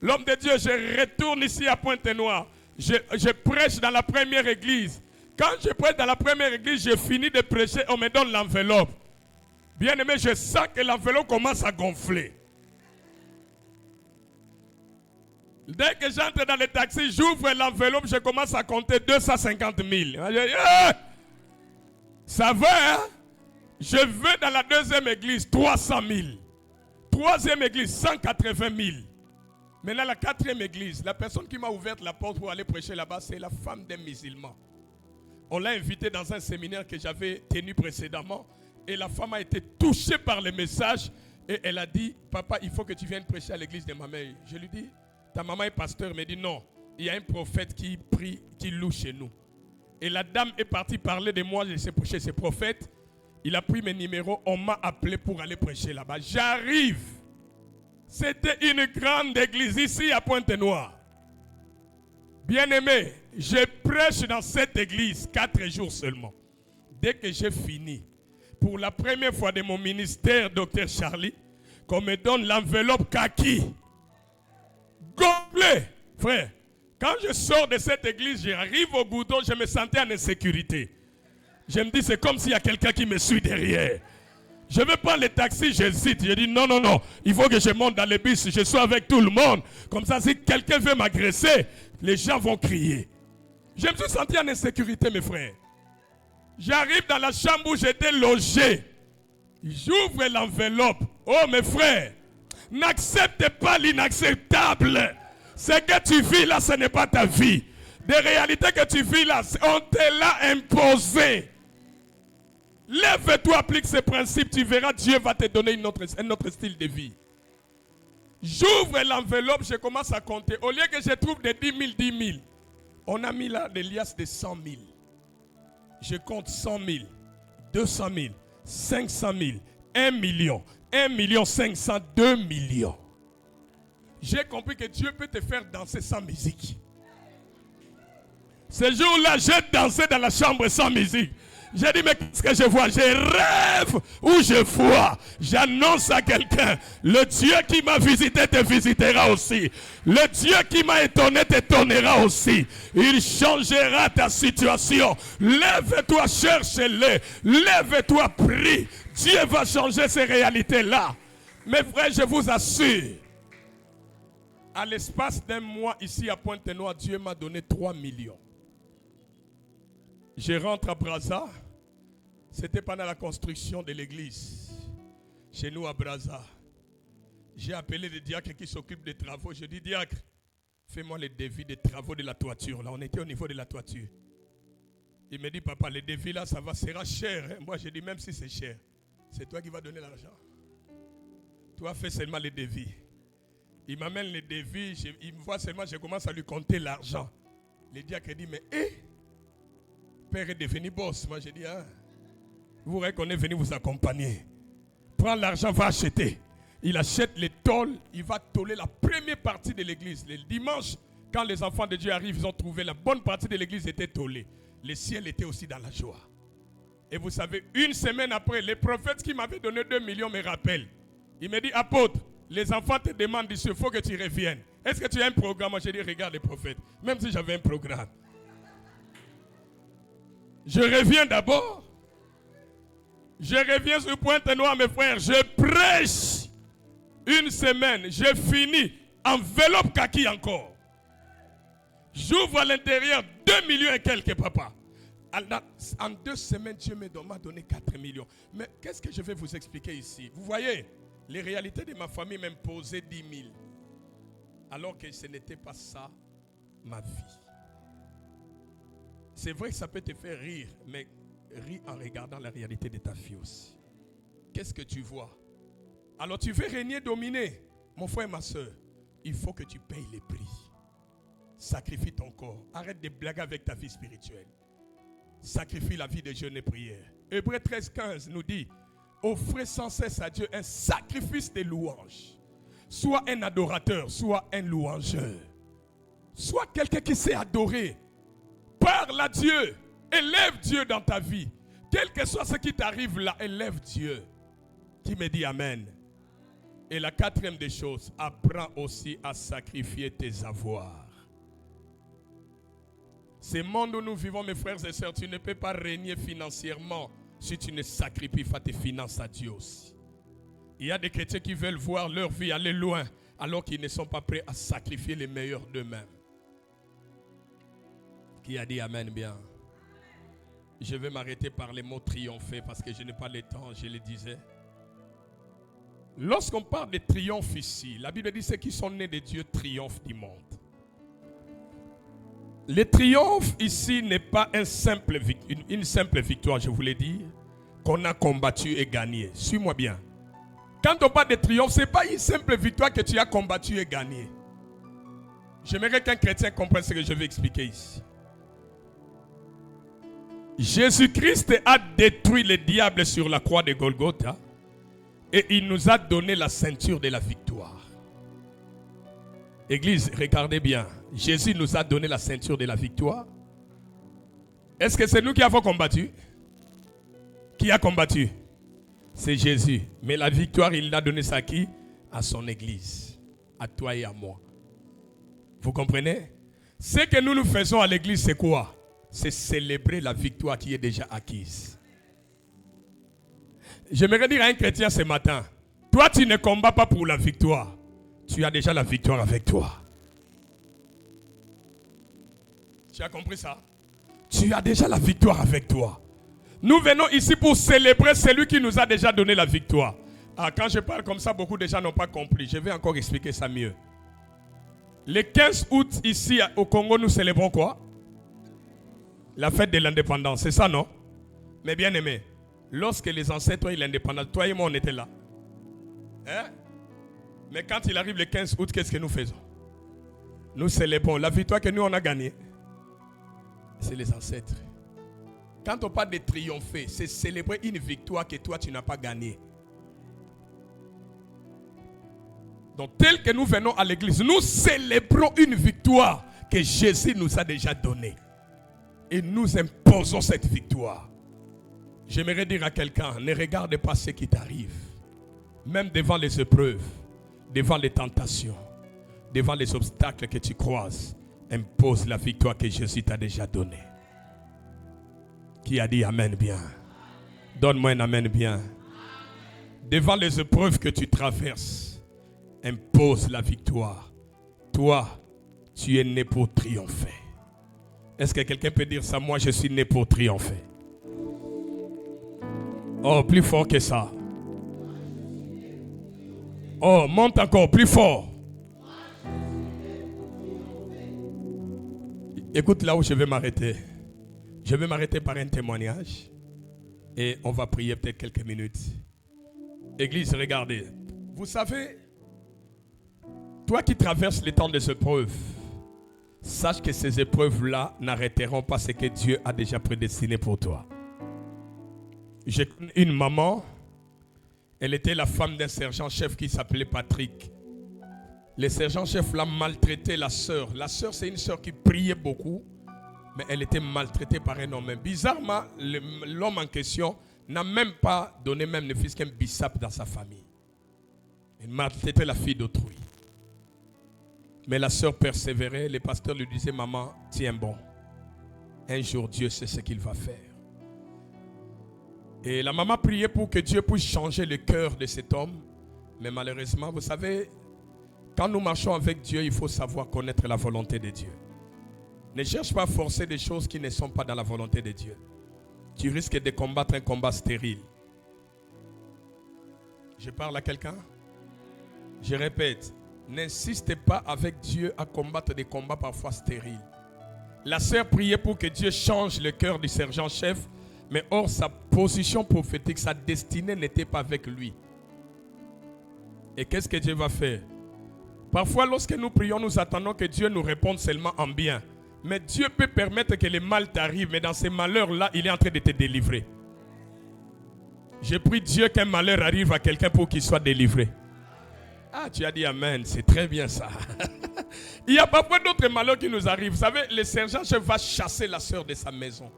L'homme de Dieu, je retourne ici à Pointe-Noire. Je prêche dans la première église. Quand je prêche dans la première église, je finis de prêcher, on me donne l'enveloppe. Bien aimé, je sens que l'enveloppe commence à gonfler. Dès que j'entre dans le taxi, j'ouvre l'enveloppe, je commence à compter 250 000. Ça va, hein? Je vais dans la deuxième église, 300 000. Troisième église, 180 000. Maintenant, la quatrième église, la personne qui m'a ouvert la porte pour aller prêcher là-bas, c'est la femme d'un musulman. On l'a invitée dans un séminaire que j'avais tenu précédemment. Et la femme a été touchée par le message. Et elle a dit, papa, il faut que tu viennes prêcher à l'église de ma mère. Je lui dis, ta maman est pasteur. Elle me dit, non, il y a un prophète qui prie, qui loue chez nous. Et la dame est partie parler de moi, je sais prêcher ce prophète. Il a pris mes numéros, on m'a appelé pour aller prêcher là-bas. J'arrive. C'était une grande église ici à Pointe-Noire. Bien-aimé, je prêche dans cette église 4 jours seulement. Dès que j'ai fini, pour la première fois de mon ministère, Dr Charlie, qu'on me donne l'enveloppe kaki. Gonflé, frère. Quand je sors de cette église, j'arrive au goudron, je me sentais en insécurité. Je me dis, c'est comme s'il y a quelqu'un qui me suit derrière. Je vais prendre le taxi, j'hésite. Je dis, non, non, non, il faut que je monte dans le bus, je sois avec tout le monde. Comme ça, si quelqu'un veut m'agresser, les gens vont crier. Je me suis senti en insécurité, mes frères. J'arrive dans la chambre où j'étais logé. J'ouvre l'enveloppe. Oh, mes frères, n'accepte pas l'inacceptable. Ce que tu vis là, ce n'est pas ta vie. Des réalités que tu vis là, on te l'a imposé. Lève-toi, applique ces principes, tu verras, Dieu va te donner un autre style de vie. J'ouvre l'enveloppe, je commence à compter. Au lieu que je trouve des 10 000, 10 000, on a mis là des liasses de 100 000. Je compte 100 000, 200 000, 500 000, 1 million, 1 million 500, 2 millions. J'ai compris que Dieu peut te faire danser sans musique. Ce jour-là, j'ai dansé dans la chambre sans musique. J'ai dit, mais qu'est-ce que je vois? Je rêve ou je vois. J'annonce à quelqu'un, le Dieu qui m'a visité te visitera aussi. Le Dieu qui m'a étonné t'étonnera aussi. Il changera ta situation. Lève-toi, cherche-le. Lève-toi, prie. Dieu va changer ces réalités-là. Mes frères, je vous assure, à l'espace d'un mois ici à Pointe-Noire, Dieu m'a donné 3 millions. Je rentre à Brazza. C'était pendant la construction de l'église. Chez nous à Brazza. J'ai appelé le diacre qui s'occupe des travaux. Je dis, diacre, fais-moi le devis des travaux de la toiture. Là, on était au niveau de la toiture. Il me dit, papa, le devis là, ça sera cher. Hein? Moi, je dis, même si c'est cher, c'est toi qui vas donner l'argent. Toi, fais seulement le devis. Il m'amène le devis. Il me voit seulement, je commence à lui compter l'argent. Le diacre dit, mais Père est devenu boss. Moi, j'ai dit, hein, vous voyez qu'on est venu vous accompagner. Prends l'argent, va acheter. Il achète les tôles, il va tôler la première partie de l'église. Le dimanche, quand les enfants de Dieu arrivent, ils ont trouvé la bonne partie de l'église était tôlée. Le ciel était aussi dans la joie. Et vous savez, une semaine après, les prophètes qui m'avaient donné 2 millions me rappellent. Il me dit, apôtre, les enfants te demandent, il faut que tu reviennes. Est-ce que tu as un programme? Moi, j'ai dit, regarde les prophètes. Même si j'avais un programme. Je reviens d'abord. Je reviens sur Pointe-Noire, mes frères. Je prêche une semaine. Je finis. Enveloppe kaki encore. J'ouvre à l'intérieur 2 millions et quelques, papa. En 2 semaines, Dieu m'a donné 4 millions. Mais qu'est-ce que je vais vous expliquer ici? Vous voyez, les réalités de ma famille m'imposaient 10 000. Alors que ce n'était pas ça, ma vie. C'est vrai que ça peut te faire rire, mais ris en regardant la réalité de ta fille aussi. Qu'est-ce que tu vois? Alors tu veux régner, dominer. Mon frère et ma soeur, il faut que tu payes les prix. Sacrifie ton corps. Arrête de blaguer avec ta vie spirituelle. Sacrifie la vie de jeûne et prière. Hébreux 13:15 nous dit, offrez sans cesse à Dieu un sacrifice de louange. Sois un adorateur, sois un louangeur. Sois quelqu'un qui sait adorer. Parle à Dieu. Élève Dieu dans ta vie. Quel que soit ce qui t'arrive là, élève Dieu. Qui me dit Amen. Et la 4e des choses, apprends aussi à sacrifier tes avoirs. Ce monde où nous vivons, mes frères et sœurs, tu ne peux pas régner financièrement si tu ne sacrifies pas tes finances à Dieu aussi. Il y a des chrétiens qui veulent voir leur vie aller loin alors qu'ils ne sont pas prêts à sacrifier les meilleurs d'eux-mêmes. Qui a dit Amen bien? Je vais m'arrêter par les mots triompher parce que je n'ai pas le temps, je le disais. Lorsqu'on parle de triomphe ici, la Bible dit ceux qui sont nés de Dieu triomphent du monde. Le triomphe ici n'est pas une simple victoire, je vous l'ai dit, qu'on a combattu et gagné. Suis-moi bien. Quand on parle de triomphe, ce n'est pas une simple victoire que tu as combattu et gagné. J'aimerais qu'un chrétien comprenne ce que je vais expliquer ici. Jésus-Christ a détruit le diable sur la croix de Golgotha et il nous a donné la ceinture de la victoire. Église, regardez bien. Jésus nous a donné la ceinture de la victoire. Est-ce que c'est nous qui avons combattu? Qui a combattu? C'est Jésus. Mais la victoire, il l'a donnée à qui? À son église. À toi et à moi. Vous comprenez? Ce que nous faisons à l'église, c'est quoi? C'est célébrer la victoire qui est déjà acquise. J'aimerais dire à un chrétien ce matin, toi tu ne combats pas pour la victoire. Tu as déjà la victoire avec toi. Tu as compris ça? Tu as déjà la victoire avec toi. Nous venons ici pour célébrer celui qui nous a déjà donné la victoire. Ah, quand je parle comme ça, beaucoup de gens n'ont pas compris. Je vais encore expliquer ça mieux. Le 15 août, ici au Congo, nous célébrons quoi? La fête de l'indépendance, c'est ça, non? Mais bien aimé, lorsque les ancêtres ont eu l'indépendance, toi et moi, on était là. Hein? Mais quand il arrive le 15 août, qu'est-ce que nous faisons? Nous célébrons la victoire que nous, on a gagnée. C'est les ancêtres. Quand on parle de triompher, c'est célébrer une victoire que toi, tu n'as pas gagnée. Donc, tel que nous venons à l'église, nous célébrons une victoire que Jésus nous a déjà donnée. Et nous imposons cette victoire. J'aimerais dire à quelqu'un, ne regarde pas ce qui t'arrive. Même devant les épreuves, devant les tentations, devant les obstacles que tu croises, impose la victoire que Jésus t'a déjà donnée. Qui a dit Amen bien? Donne-moi un Amen bien. Devant les épreuves que tu traverses, impose la victoire. Toi, tu es né pour triompher. Est-ce que quelqu'un peut dire ça? Moi, je suis né pour triompher. Oh, plus fort que ça. Oh, monte encore, plus fort. Écoute là où je vais m'arrêter. Je vais m'arrêter par un témoignage. Et on va prier peut-être quelques minutes. Église, regardez. Vous savez, toi qui traverses les temps des épreuves, sache que ces épreuves-là n'arrêteront pas ce que Dieu a déjà prédestiné pour toi. J'ai connu une maman, elle était la femme d'un sergent-chef qui s'appelait Patrick. Le sergent-chef l'a maltraité, la sœur. La sœur, c'est une sœur qui priait beaucoup, mais elle était maltraitée par un homme. Bizarrement, l'homme en question n'a même pas donné même ne fût-ce qu'un bissap dans sa famille. Il maltraitait la fille d'autrui. Mais la sœur persévérait. Le pasteur lui disait, maman, tiens bon. Un jour, Dieu sait ce qu'il va faire. Et la maman priait pour que Dieu puisse changer le cœur de cet homme. Mais malheureusement, vous savez, quand nous marchons avec Dieu, il faut savoir connaître la volonté de Dieu. Ne cherche pas à forcer des choses qui ne sont pas dans la volonté de Dieu. Tu risques de combattre un combat stérile. Je parle à quelqu'un? Je répète, n'insiste pas avec Dieu à combattre des combats parfois stériles. La sœur priait pour que Dieu change le cœur du sergent-chef, mais or sa position prophétique, sa destinée n'était pas avec lui. Et qu'est-ce que Dieu va faire? Parfois, lorsque nous prions, nous attendons que Dieu nous réponde seulement en bien. Mais Dieu peut permettre que le mal t'arrive, mais dans ces malheurs-là, il est en train de te délivrer. Je prie Dieu qu'un malheur arrive à quelqu'un pour qu'il soit délivré. Ah, tu as dit amen, c'est très bien ça. Il y a parfois d'autres malheurs qui nous arrivent. Vous savez, le sergent-chef va chasser la sœur de sa maison.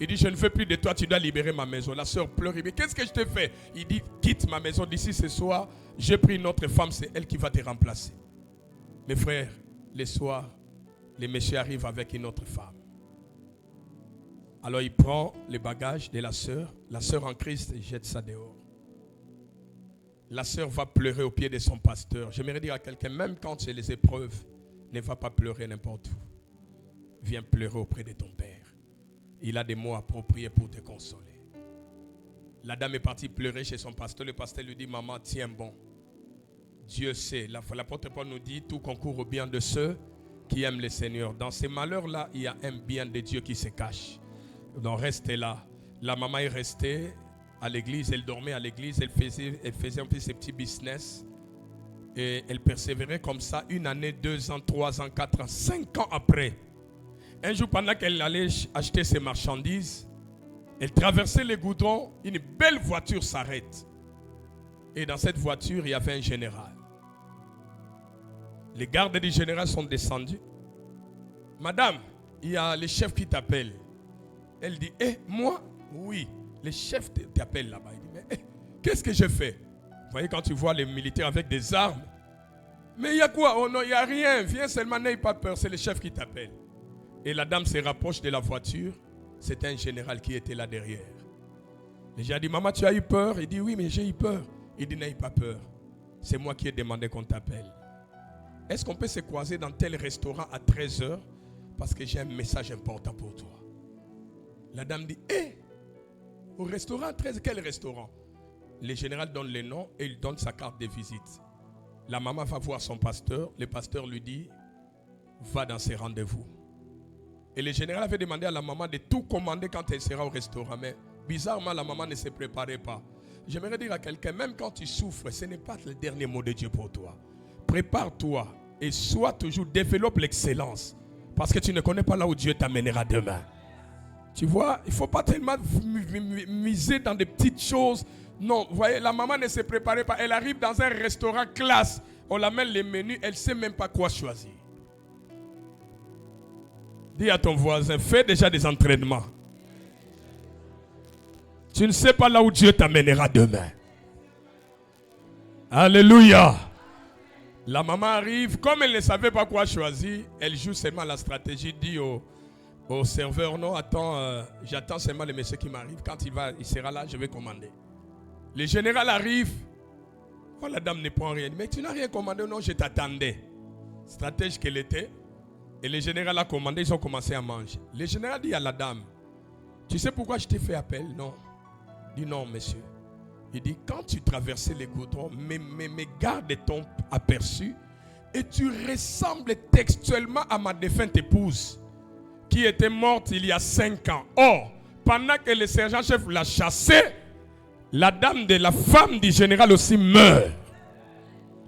Il dit, je ne veux plus de toi, tu dois libérer ma maison. La sœur pleure, il dit, qu'est-ce que je te fais? Il dit, quitte ma maison d'ici ce soir, j'ai pris une autre femme, c'est elle qui va te remplacer. Mes frères, le soir, les messieurs arrivent avec une autre femme. Alors il prend les bagages de la sœur en Christ et jette ça dehors. La sœur va pleurer au pied de son pasteur. J'aimerais dire à quelqu'un, même quand c'est les épreuves, ne va pas pleurer n'importe où. Viens pleurer auprès de ton Père. Il a des mots appropriés pour te consoler. La dame est partie pleurer chez son pasteur. Le pasteur lui dit, maman, tiens bon. Dieu sait. L'apôtre Paul nous dit, tout concourt au bien de ceux qui aiment le Seigneur. Dans ces malheurs-là, il y a un bien de Dieu qui se cache. Donc restez là. La maman est restée à l'église, elle dormait à l'église, elle faisait un peu ses petits business. Et elle persévérait comme ça 1 année, 2 ans, 3 ans, 4 ans, 5 ans après. Un jour, pendant qu'elle allait acheter ses marchandises, elle traversait les goudrons, une belle voiture s'arrête. Et dans cette voiture, il y avait un général. Les gardes du général sont descendus. Madame, il y a le chef qui t'appelle. Elle dit, moi? Oui, le chef t'appelle là-bas. Il dit, mais qu'est-ce que je fais? Vous voyez quand tu vois les militaires avec des armes. Mais il y a quoi? Oh non, il n'y a rien. Viens seulement, n'aie pas peur, c'est le chef qui t'appelle. Et la dame se rapproche de la voiture. C'est un général qui était là derrière. Et j'ai dit, maman, tu as eu peur? Il dit, oui, mais j'ai eu peur. Il dit, n'aie pas peur. C'est moi qui ai demandé qu'on t'appelle. Est-ce qu'on peut se croiser dans tel restaurant à 13h? Parce que j'ai un message important pour toi. La dame dit, au restaurant 13, quel restaurant? Le général donne le nom et il donne sa carte de visite. La maman va voir son pasteur. Le pasteur lui dit, va dans ses rendez-vous. Et le général avait demandé à la maman de tout commander quand elle sera au restaurant. Mais bizarrement, la maman ne se préparait pas. J'aimerais dire à quelqu'un, même quand tu souffres, ce n'est pas le dernier mot de Dieu pour toi. Prépare-toi et sois toujours, développe l'excellence. Parce que tu ne connais pas là où Dieu t'amènera demain. Tu vois, il ne faut pas tellement miser dans des petites choses. Non, vous voyez, la maman ne se préparait pas. Elle arrive dans un restaurant classe. On l'amène les menus, elle ne sait même pas quoi choisir. Dis à ton voisin, fais déjà des entraînements. Tu ne sais pas là où Dieu t'amènera demain. Alléluia. La maman arrive, comme elle ne savait pas quoi choisir, elle joue seulement la stratégie, dit au serveur, non, attends, j'attends seulement le monsieur qui m'arrive. Quand il sera là, je vais commander. Le général arrive. Oh, la dame ne prend rien. Mais tu n'as rien commandé? Non, je t'attendais. Stratège qu'elle était. Et le général a commandé, ils ont commencé à manger. Le général dit à la dame, tu sais pourquoi je t'ai fait appel? Non. Il dit non, monsieur. Il dit, quand tu traversais les goudrons, mes gardes t'ont aperçu et tu ressembles textuellement à ma défunte épouse qui était morte il y a 5 ans. Or, pendant que le sergent-chef l'a chassé, la dame de la femme du général aussi meurt.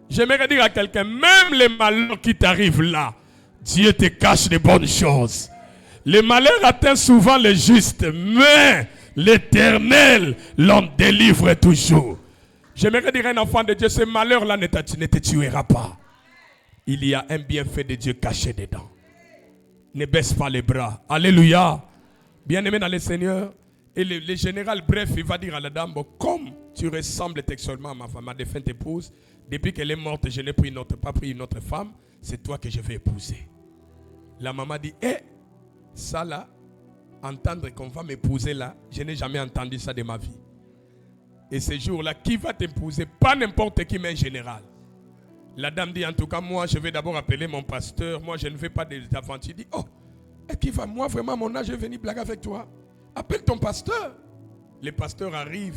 J'aimerais dire à quelqu'un, même les malheurs qui t'arrivent là, Dieu te cache de bonnes choses. Le malheur atteint souvent les justes, mais l'Éternel l'en délivre toujours. J'aimerais dire à un enfant de Dieu, ce malheur-là ne te tuera pas. Il y a un bienfait de Dieu caché dedans. Ne baisse pas les bras. Alléluia. Bien-aimé dans le Seigneur. Et le général, bref, il va dire à la dame, bon, comme tu ressembles textuellement à ma défunte épouse, depuis qu'elle est morte, je n'ai pas pris une autre femme, c'est toi que je vais épouser. La maman dit, ça là, entendre qu'on va m'épouser là, je n'ai jamais entendu ça de ma vie. Et ce jour-là, qui va t'épouser? Pas n'importe qui, mais un général. La dame dit, en tout cas, moi, je vais d'abord appeler mon pasteur. Moi, je ne veux pas d'aventures. Il dit, et qui va, moi, vraiment, mon âge, je vais venir blaguer avec toi. Appelle ton pasteur. Le pasteur arrive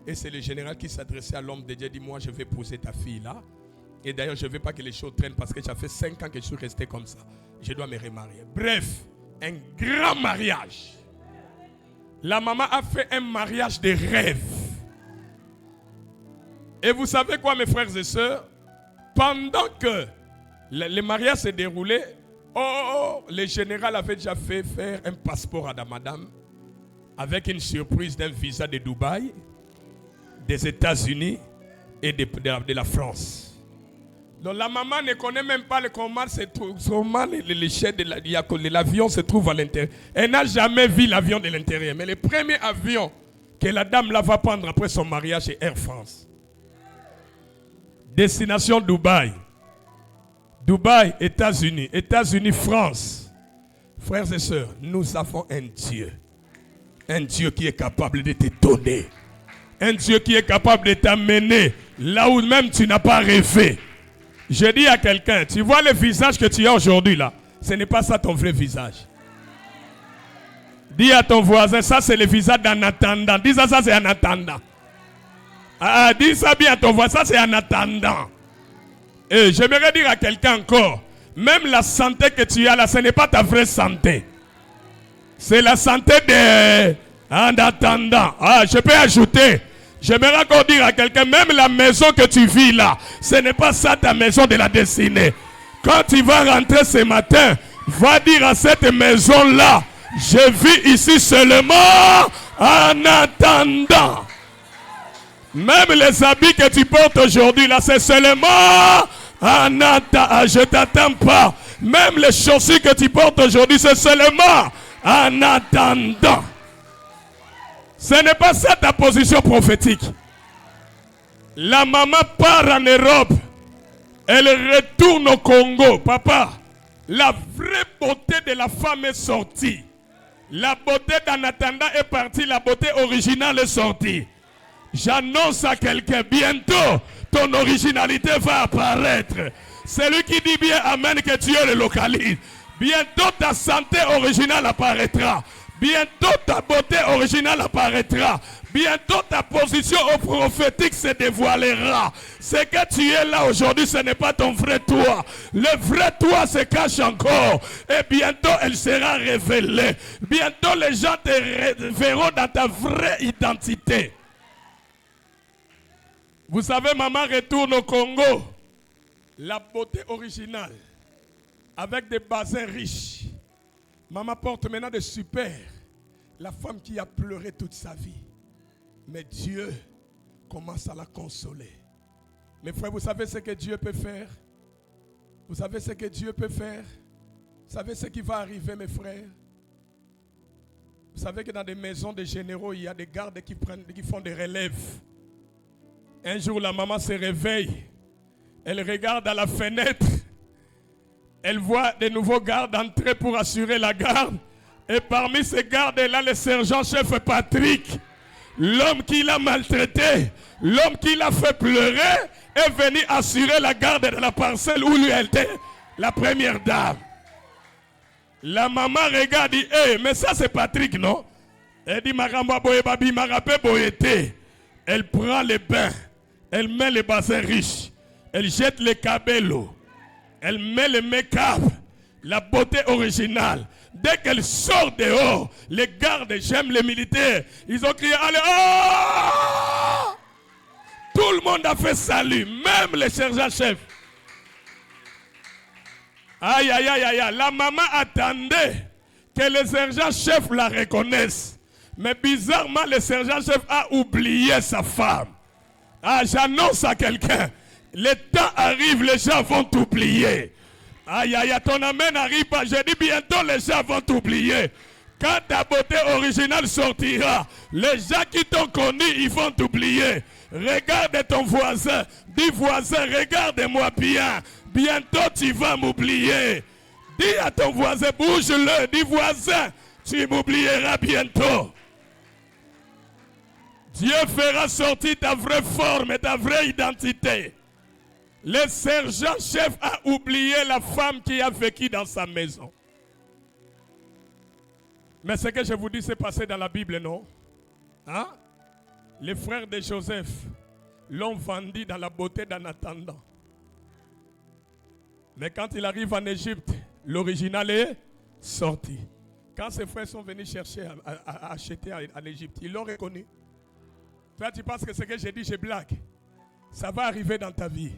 et c'est le général qui s'adressait à l'homme de Dieu. Il dit, moi, je vais épouser ta fille là. Et d'ailleurs, je ne veux pas que les choses traînent parce que ça fait 5 ans que je suis resté comme ça. Je dois me remarier. Bref, un grand mariage. La maman a fait un mariage de rêve. Et vous savez quoi, mes frères et sœurs? Pendant que le mariage s'est déroulé, le général avait déjà fait faire un passeport à la madame avec une surprise d'un visa de Dubaï, des États-Unis et de la France. Donc la maman ne connaît même pas comment l'échelle de l'avion se trouve à l'intérieur. Elle n'a jamais vu l'avion de l'intérieur. Mais le premier avion que la dame là va prendre après son mariage, c'est Air France. Destination Dubaï. Dubaï, États-Unis. États-Unis, France. Frères et sœurs, nous avons un Dieu. Un Dieu qui est capable de te donner. Un Dieu qui est capable de t'amener là où même tu n'as pas rêvé. Je dis à quelqu'un, tu vois le visage que tu as aujourd'hui là, ce n'est pas ça ton vrai visage. Dis à ton voisin, ça c'est le visage d'un attendant. Dis ça c'est un attendant. Dis ça bien à ton voisin, ça c'est un attendant. Et j'aimerais dire à quelqu'un encore, même la santé que tu as là, ce n'est pas ta vraie santé. C'est la santé d'un attendant. Je peux ajouter, j'aimerais encore dire à quelqu'un, même la maison que tu vis là, ce n'est pas ça ta maison de la destinée. Quand tu vas rentrer ce matin, va dire à cette maison là, je vis ici seulement en attendant. Même les habits que tu portes aujourd'hui là, c'est seulement en attendant. Je t'attends pas. Même les chaussures que tu portes aujourd'hui, c'est seulement en attendant. Ce n'est pas ça ta position prophétique. La maman part en Europe. Elle retourne au Congo. Papa, la vraie beauté de la femme est sortie. La beauté d'en attendant est partie. La beauté originale est sortie. J'annonce à quelqu'un, bientôt, ton originalité va apparaître. Celui qui dit bien Amen, que Dieu le localise. Bientôt, ta santé originale apparaîtra. Bientôt, ta beauté originale apparaîtra. Bientôt, ta position prophétique se dévoilera. Ce que tu es là aujourd'hui, ce n'est pas ton vrai toi. Le vrai toi se cache encore. Et bientôt, elle sera révélée. Bientôt, les gens te verront dans ta vraie identité. Vous savez, maman retourne au Congo. La beauté originale. Avec des bassins riches. Maman porte maintenant de super. La femme qui a pleuré toute sa vie. Mais Dieu commence à la consoler. Mes frères, vous savez ce que Dieu peut faire? Vous savez ce que Dieu peut faire? Vous savez ce qui va arriver, mes frères? Vous savez que dans des maisons de généraux, il y a des gardes qui font des relèves. Un jour, la maman se réveille. Elle regarde à la fenêtre. Elle voit de nouveaux gardes entrer pour assurer la garde. Et parmi ces gardes-là, le sergent-chef Patrick, l'homme qui l'a maltraité, l'homme qui l'a fait pleurer, est venu assurer la garde de la parcelle où lui était la première dame. La maman regarde et dit, mais ça c'est Patrick, non? Elle dit, elle prend les bains, elle met les bassins riches, elle jette les cabellos, elle met le make-up, la beauté originale. Dès qu'elle sort dehors, les gardes, j'aime les militaires, ils ont crié, allez, oh! Tout le monde a fait salut, même les sergents-chefs. Aïe, aïe, aïe, aïe. La maman attendait que le sergent-chef la reconnaisse. Mais bizarrement, le sergent-chef a oublié sa femme. Ah, j'annonce à quelqu'un. Le temps arrive, les gens vont t'oublier. Aïe, aïe, ton amen n'arrive pas. Je dis bientôt, les gens vont t'oublier. Quand ta beauté originale sortira, les gens qui t'ont connu, ils vont t'oublier. Regarde ton voisin. Dis voisin, regarde-moi bien. Bientôt, tu vas m'oublier. Dis à ton voisin, bouge-le. Dis voisin, tu m'oublieras bientôt. Dieu fera sortir ta vraie forme et ta vraie identité. Le sergent-chef a oublié la femme qui a vécu dans sa maison. Mais ce que je vous dis, c'est passé dans la Bible, non? Hein? Les frères de Joseph l'ont vendu dans la beauté d'en attendant. Mais quand il arrive en Égypte, l'original est sorti. Quand ses frères sont venus chercher à acheter en Égypte, ils l'ont reconnu. Toi, tu penses que ce que j'ai dit, je blague. Ça va arriver dans ta vie.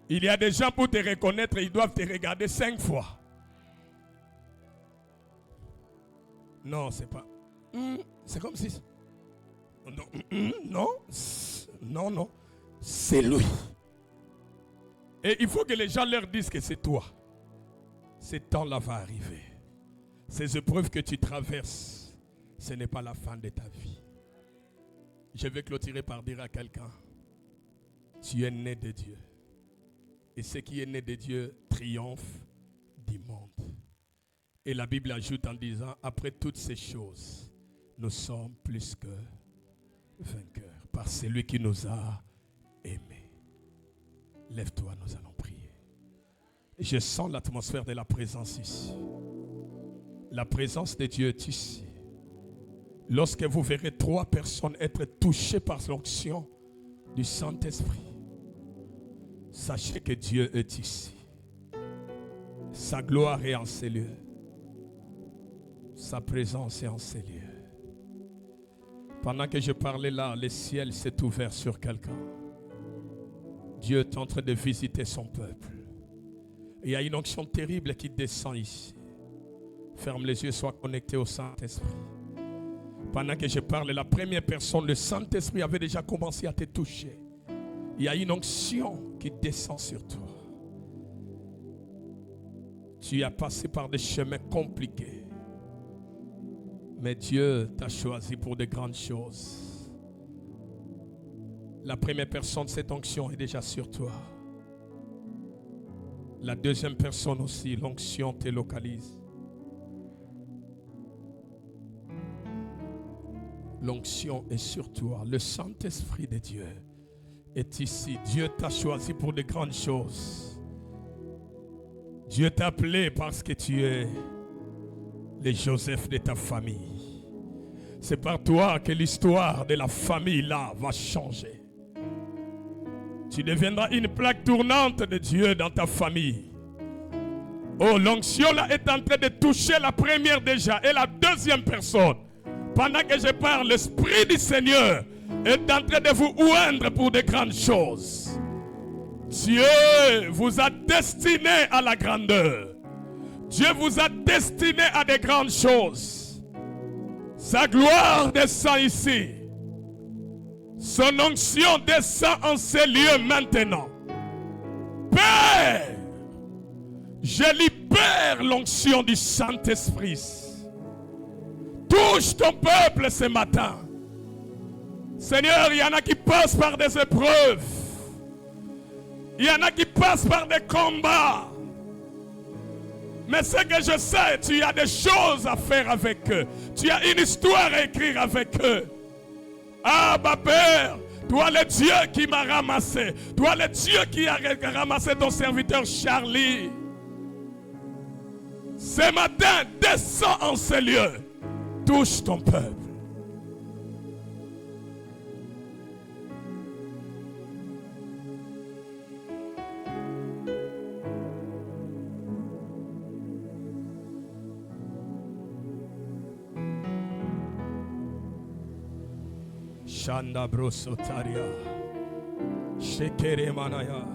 Il y a des gens pour te reconnaître, ils doivent te regarder 5 fois. Non, c'est pas. C'est comme si. Non. C'est lui. Et il faut que les gens leur disent que c'est toi. Ce temps-là va arriver. Ces épreuves que tu traverses, ce n'est pas la fin de ta vie. Je vais clôturer par dire à quelqu'un, tu es né de Dieu. Et ce qui est né de Dieu triomphe du monde. Et la Bible ajoute en disant, après toutes ces choses, nous sommes plus que vainqueurs par celui qui nous a aimés. Lève-toi, nous allons prier. Je sens l'atmosphère de la présence ici. La présence de Dieu est ici. Lorsque vous verrez 3 personnes être touchées par l'onction du Saint-Esprit, sachez que Dieu est ici. Sa gloire est en ces lieux. Sa présence est en ces lieux. Pendant que je parlais là, le ciel s'est ouvert sur quelqu'un. Dieu est en train de visiter son peuple. Il y a une onction terrible qui descend ici. Ferme les yeux, sois connecté au Saint-Esprit. Pendant que je parle, la première personne, le Saint-Esprit avait déjà commencé à te toucher. Il y a une onction qui descend sur toi. Tu as passé par des chemins compliqués. Mais Dieu t'a choisi pour de grandes choses. La première personne, cette onction est déjà sur toi. La deuxième personne aussi, l'onction te localise. L'onction est sur toi. Le Saint-Esprit de Dieu est ici. Dieu t'a choisi pour de grandes choses. Dieu t'a appelé parce que tu es le Joseph de ta famille. C'est par toi que l'histoire de la famille là va changer. Tu deviendras une plaque tournante de Dieu dans ta famille. Oh, l'onction là est en train de toucher la première déjà et la deuxième personne. Pendant que je parle, l'Esprit du Seigneur est en train de vous oindre pour de grandes choses. Dieu vous a destiné à la grandeur. Dieu vous a destiné à de grandes choses. Sa gloire descend ici. Son onction descend en ces lieux maintenant. Père, je libère l'onction du Saint-Esprit. Touche ton peuple ce matin. Seigneur, il y en a qui passent par des épreuves. Il y en a qui passent par des combats. Mais ce que je sais, tu as des choses à faire avec eux. Tu as une histoire à écrire avec eux. Ah, ma Père, toi le Dieu qui m'a ramassé. Toi le Dieu qui a ramassé ton serviteur Charlie. Ce matin, descends en ces lieux. Touche ton peuple. Shanda brosotaria. Shekere manaya.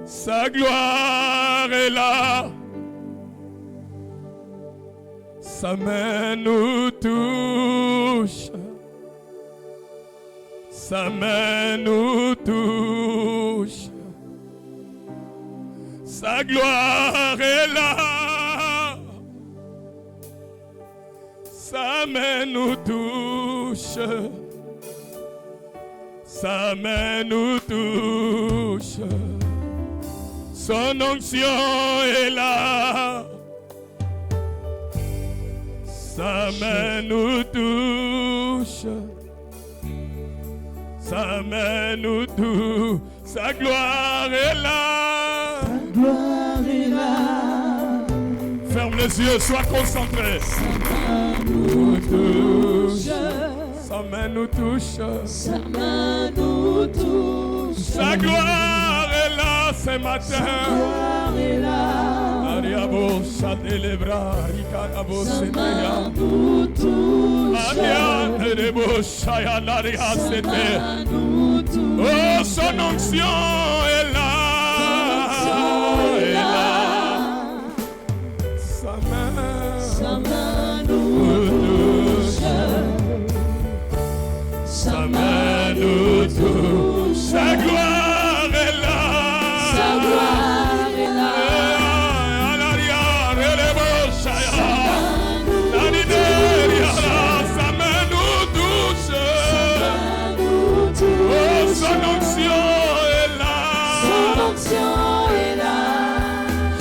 Sa gloire est là. Sa main nous touche. Sa main nous touche. Sa gloire est là. Sa main nous touche. Sa main nous touche. Son onction est là. Sa main nous touche. Sa main nous touche. Sa gloire est là. Sa gloire est là. Ferme les yeux, sois concentré. Sa main nous touche. Sa main nous touche. Sa main nous touche. Sa gloire est là ce matin. Sa gloire est là. Ariabo Sadelebra Ricarabo Sa Setea. main nous touche. Aria Erebo Shayanaria Sa Sete. main nous touche. Oh, son onction est là. Est là. Sa main. Sa main nous touche. Sa main nous touche. Sa gloire est là. Sa gloire est là. Alaria Erebo Shaya. Nanineria. Sa main nous touche. Oh, son onction est là. Son onction est là.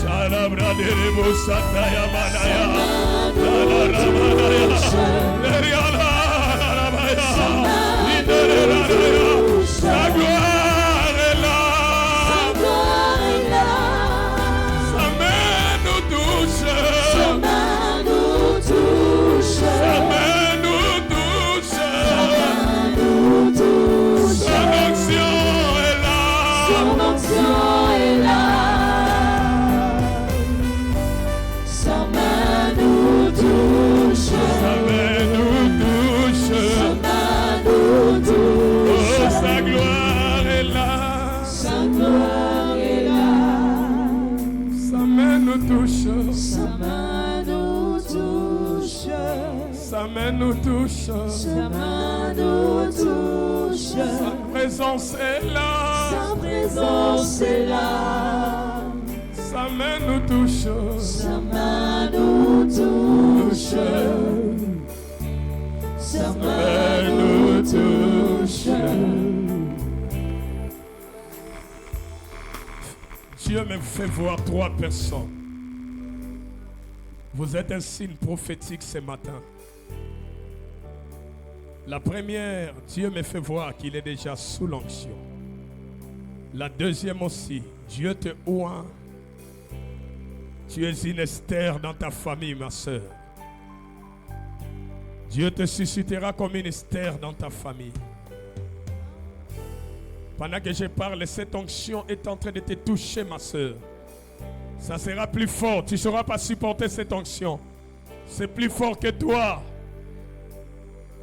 Shalabra Derebo Sataya Manaya. Sa main nous touche. Leriala Rabaya. Sa main Liderera. nous touche. Sa gloire est là. Sa gloire est là. Sa main nous touche. Sa main nous touche. Sa main nous touche. Sa main nous touche. Son onction est là. Son onction est là. Sa main nous touche. Sa main nous touche. Sa main nous touche. Oh, sa gloire est là. Sa gloire est là. Sa main nous touche. Sa main nous touche. Sa main nous touche. Sa main nous touche. Sa présence est là. Sa présence est là. Sa main nous touche. Sa main nous touche. Sa main nous touche. Dieu me fait voir 3 personnes. Vous êtes un signe prophétique ce matin. La première, Dieu me fait voir qu'il est déjà sous l'onction. La deuxième aussi, Dieu te oint. Tu es une Esther dans ta famille, ma soeur. Dieu te suscitera comme une Esther dans ta famille. Pendant que je parle, cette onction est en train de te toucher, ma soeur. Ça sera plus fort. Tu ne sauras pas supporter cette onction. C'est plus fort que toi.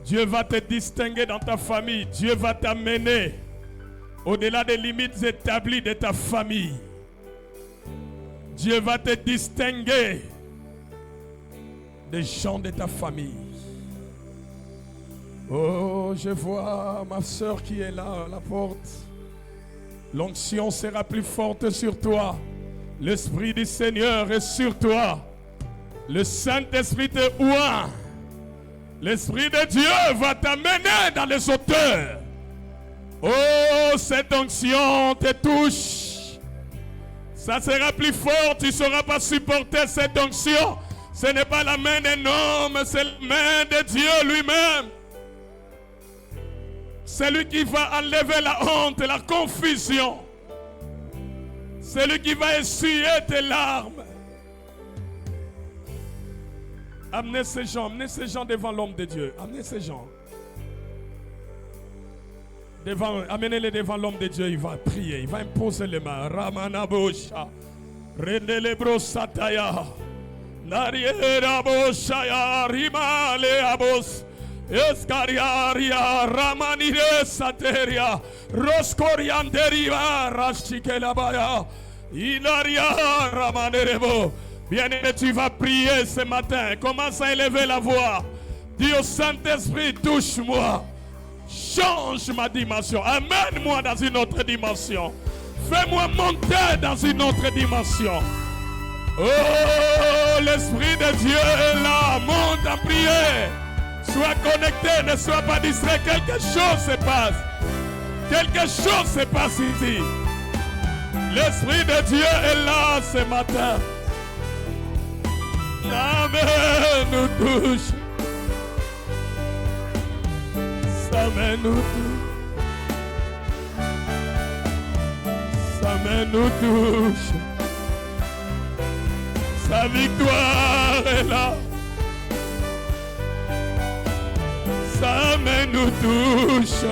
Dieu va te distinguer dans ta famille. Dieu va t'amener au-delà des limites établies de ta famille. Dieu va te distinguer des gens de ta famille. Oh, je vois ma soeur qui est là à la porte. L'onction sera plus forte sur toi. L'Esprit du Seigneur est sur toi. Le Saint-Esprit te oint. L'Esprit de Dieu va t'amener dans les hauteurs. Oh, cette onction te touche. Ça sera plus fort. Tu ne sauras pas supporter cette onction. Ce n'est pas la main d'un homme, c'est la main de Dieu lui-même. C'est lui qui va enlever la honte, la confusion. C'est lui qui va essuyer tes larmes. Amenez ces gens devant l'homme de Dieu. Amenez ces gens. Amenez-les devant l'homme de Dieu. Il va prier, il va imposer les mains. Ramanabosha. Rendelebro Sataya. Nariera Boshaya. Rimale Abos. Escariaria. Ramanire Sateria. Roscorianderiva. Rashikelabaya. Ilaria Ramanerebo. Bien-aimé, tu vas prier ce matin. Commence à élever la voix. Dis au Saint-Esprit, touche-moi. Change ma dimension. Amène-moi dans une autre dimension. Fais-moi monter dans une autre dimension. Oh, l'Esprit de Dieu est là. Monte en prière. Sois connecté, ne sois pas distrait. Quelque chose se passe. Quelque chose se passe ici. L'Esprit de Dieu est là ce matin. Amen, nous touche. Sa main nous touche. Sa main nous touche. Sa victoire est là. Sa main nous touche.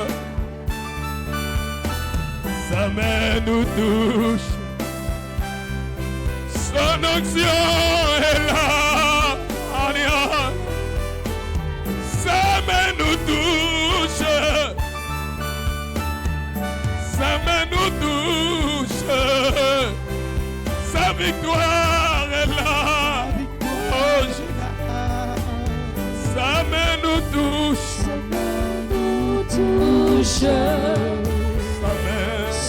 Sa main nous touche. Son onction est là. Alléluia. Sa main nous touche. Sa main nous touche. Sa victoire est là. Oh, sa main nous touche. Sa main nous touche.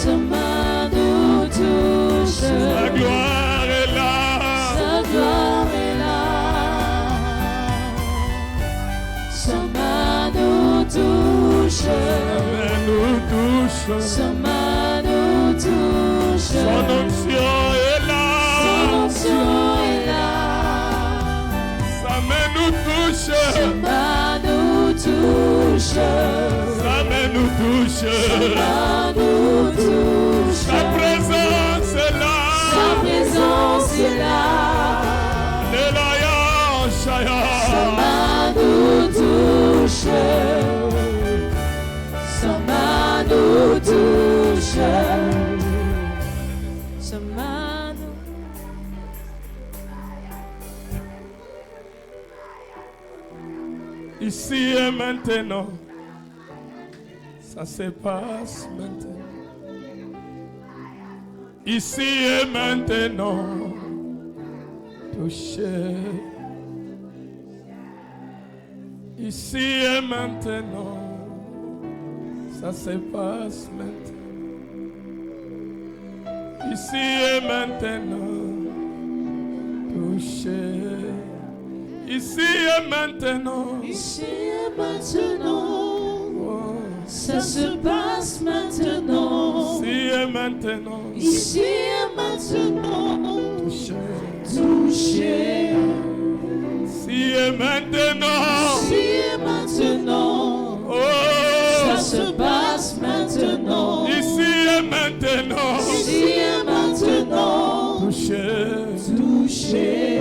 Sa main nous touche. Sa gloire est là. Sa gloire est là. Sa main nous touche. Sa main nous touche. Sa main nous touche. Son onction est là. Son onction est là. Sa main nous touche. Sa main nous touche. Sa main nous touche. Sa main nous touche. Sa présence est là. Sa présence est là. Nelaya Shaya. Sa main nous touche. Sa main nous touche. Sa main nous... Ici et maintenant. Ça se passe maintenant. Ici et maintenant. Touché. Ici et maintenant. Ça se passe maintenant. Ici et maintenant. Touché. Ici et maintenant. Ici et maintenant. Oh. Ça se passe maintenant. Ici et maintenant. Ici et maintenant. Touché. Touché. Ici et maintenant. Ici et maintenant. Oh. Ça se passe maintenant. Ici et maintenant. Ici et maintenant. Touché. Touché.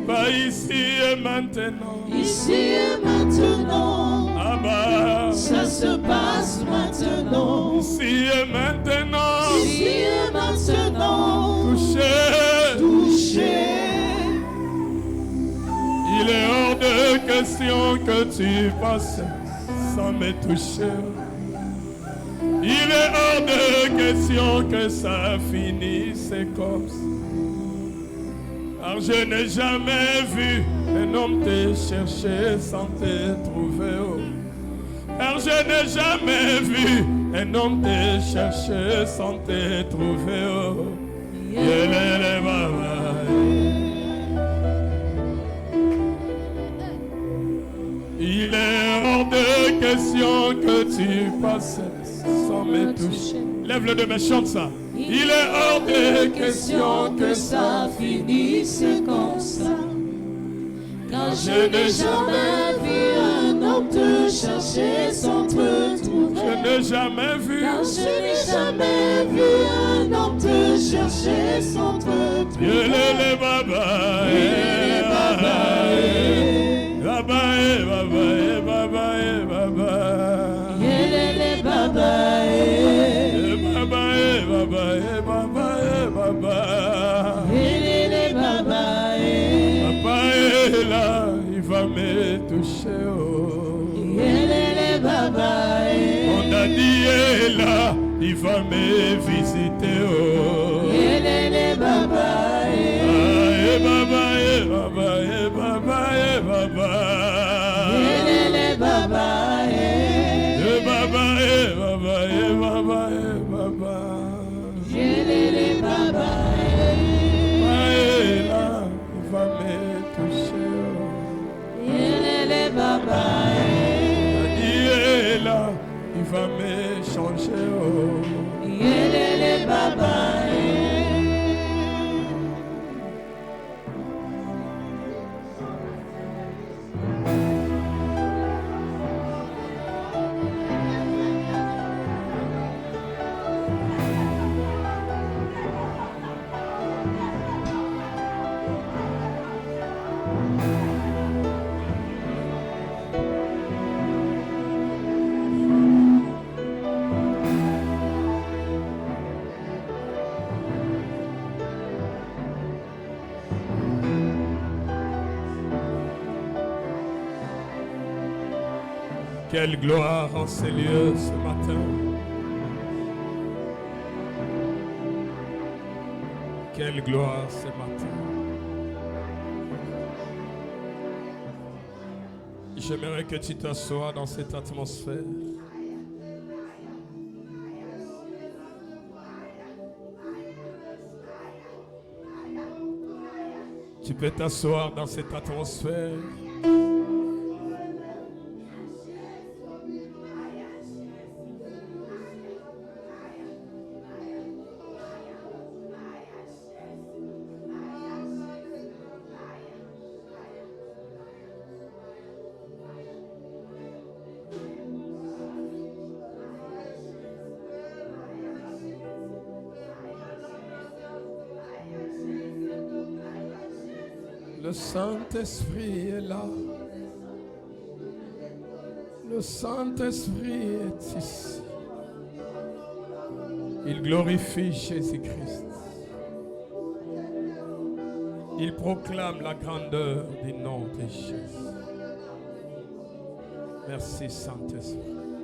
Pas ici et maintenant. Ici et maintenant. Ah bah. Ça se passe maintenant. Ici et maintenant. Ici et maintenant. Touché. Touché. Il est hors de question que tu passes sans me toucher. Il est hors de question que ça finisse comme ça. Car je n'ai jamais vu un homme te chercher sans te trouver. Oh. Car je n'ai jamais vu un homme te chercher sans te trouver. Oh. Yelele baba. Il est hors de question que tu passes sans me toucher. Lève le deux mains, chante ça. Il est hors de question que ça finisse comme ça. Car je n'ai jamais vu un homme te chercher sans te trouver. Je n'ai jamais vu. Car je n'ai jamais vu un homme te chercher sans te trouver. Yelele baba. Yelele baba. Baba baba baba baba. Yelele baba. Baba baba. Yelele baba. Papa est là, il va me toucher. Oh. Yelele baba. Mon daddy est là, il va me visiter. Oh. Yelele Yelele Baba, Baba, Baba, Baba, Baba. Yelele Baba, Baba, Baba, Baba, Baba. Yelele Baba, Là, il va me toucher. Yelele Baba, Là, il va me changer. Yelele Baba. Quelle gloire en ces lieux ce matin. Quelle gloire ce matin. J'aimerais que tu t'assoies dans cette atmosphère. Tu peux t'asseoir dans cette atmosphère. Le Saint-Esprit est là. Le Saint-Esprit est ici. Il glorifie Jésus-Christ. Il proclame la grandeur du nom de Jésus. Merci Saint-Esprit.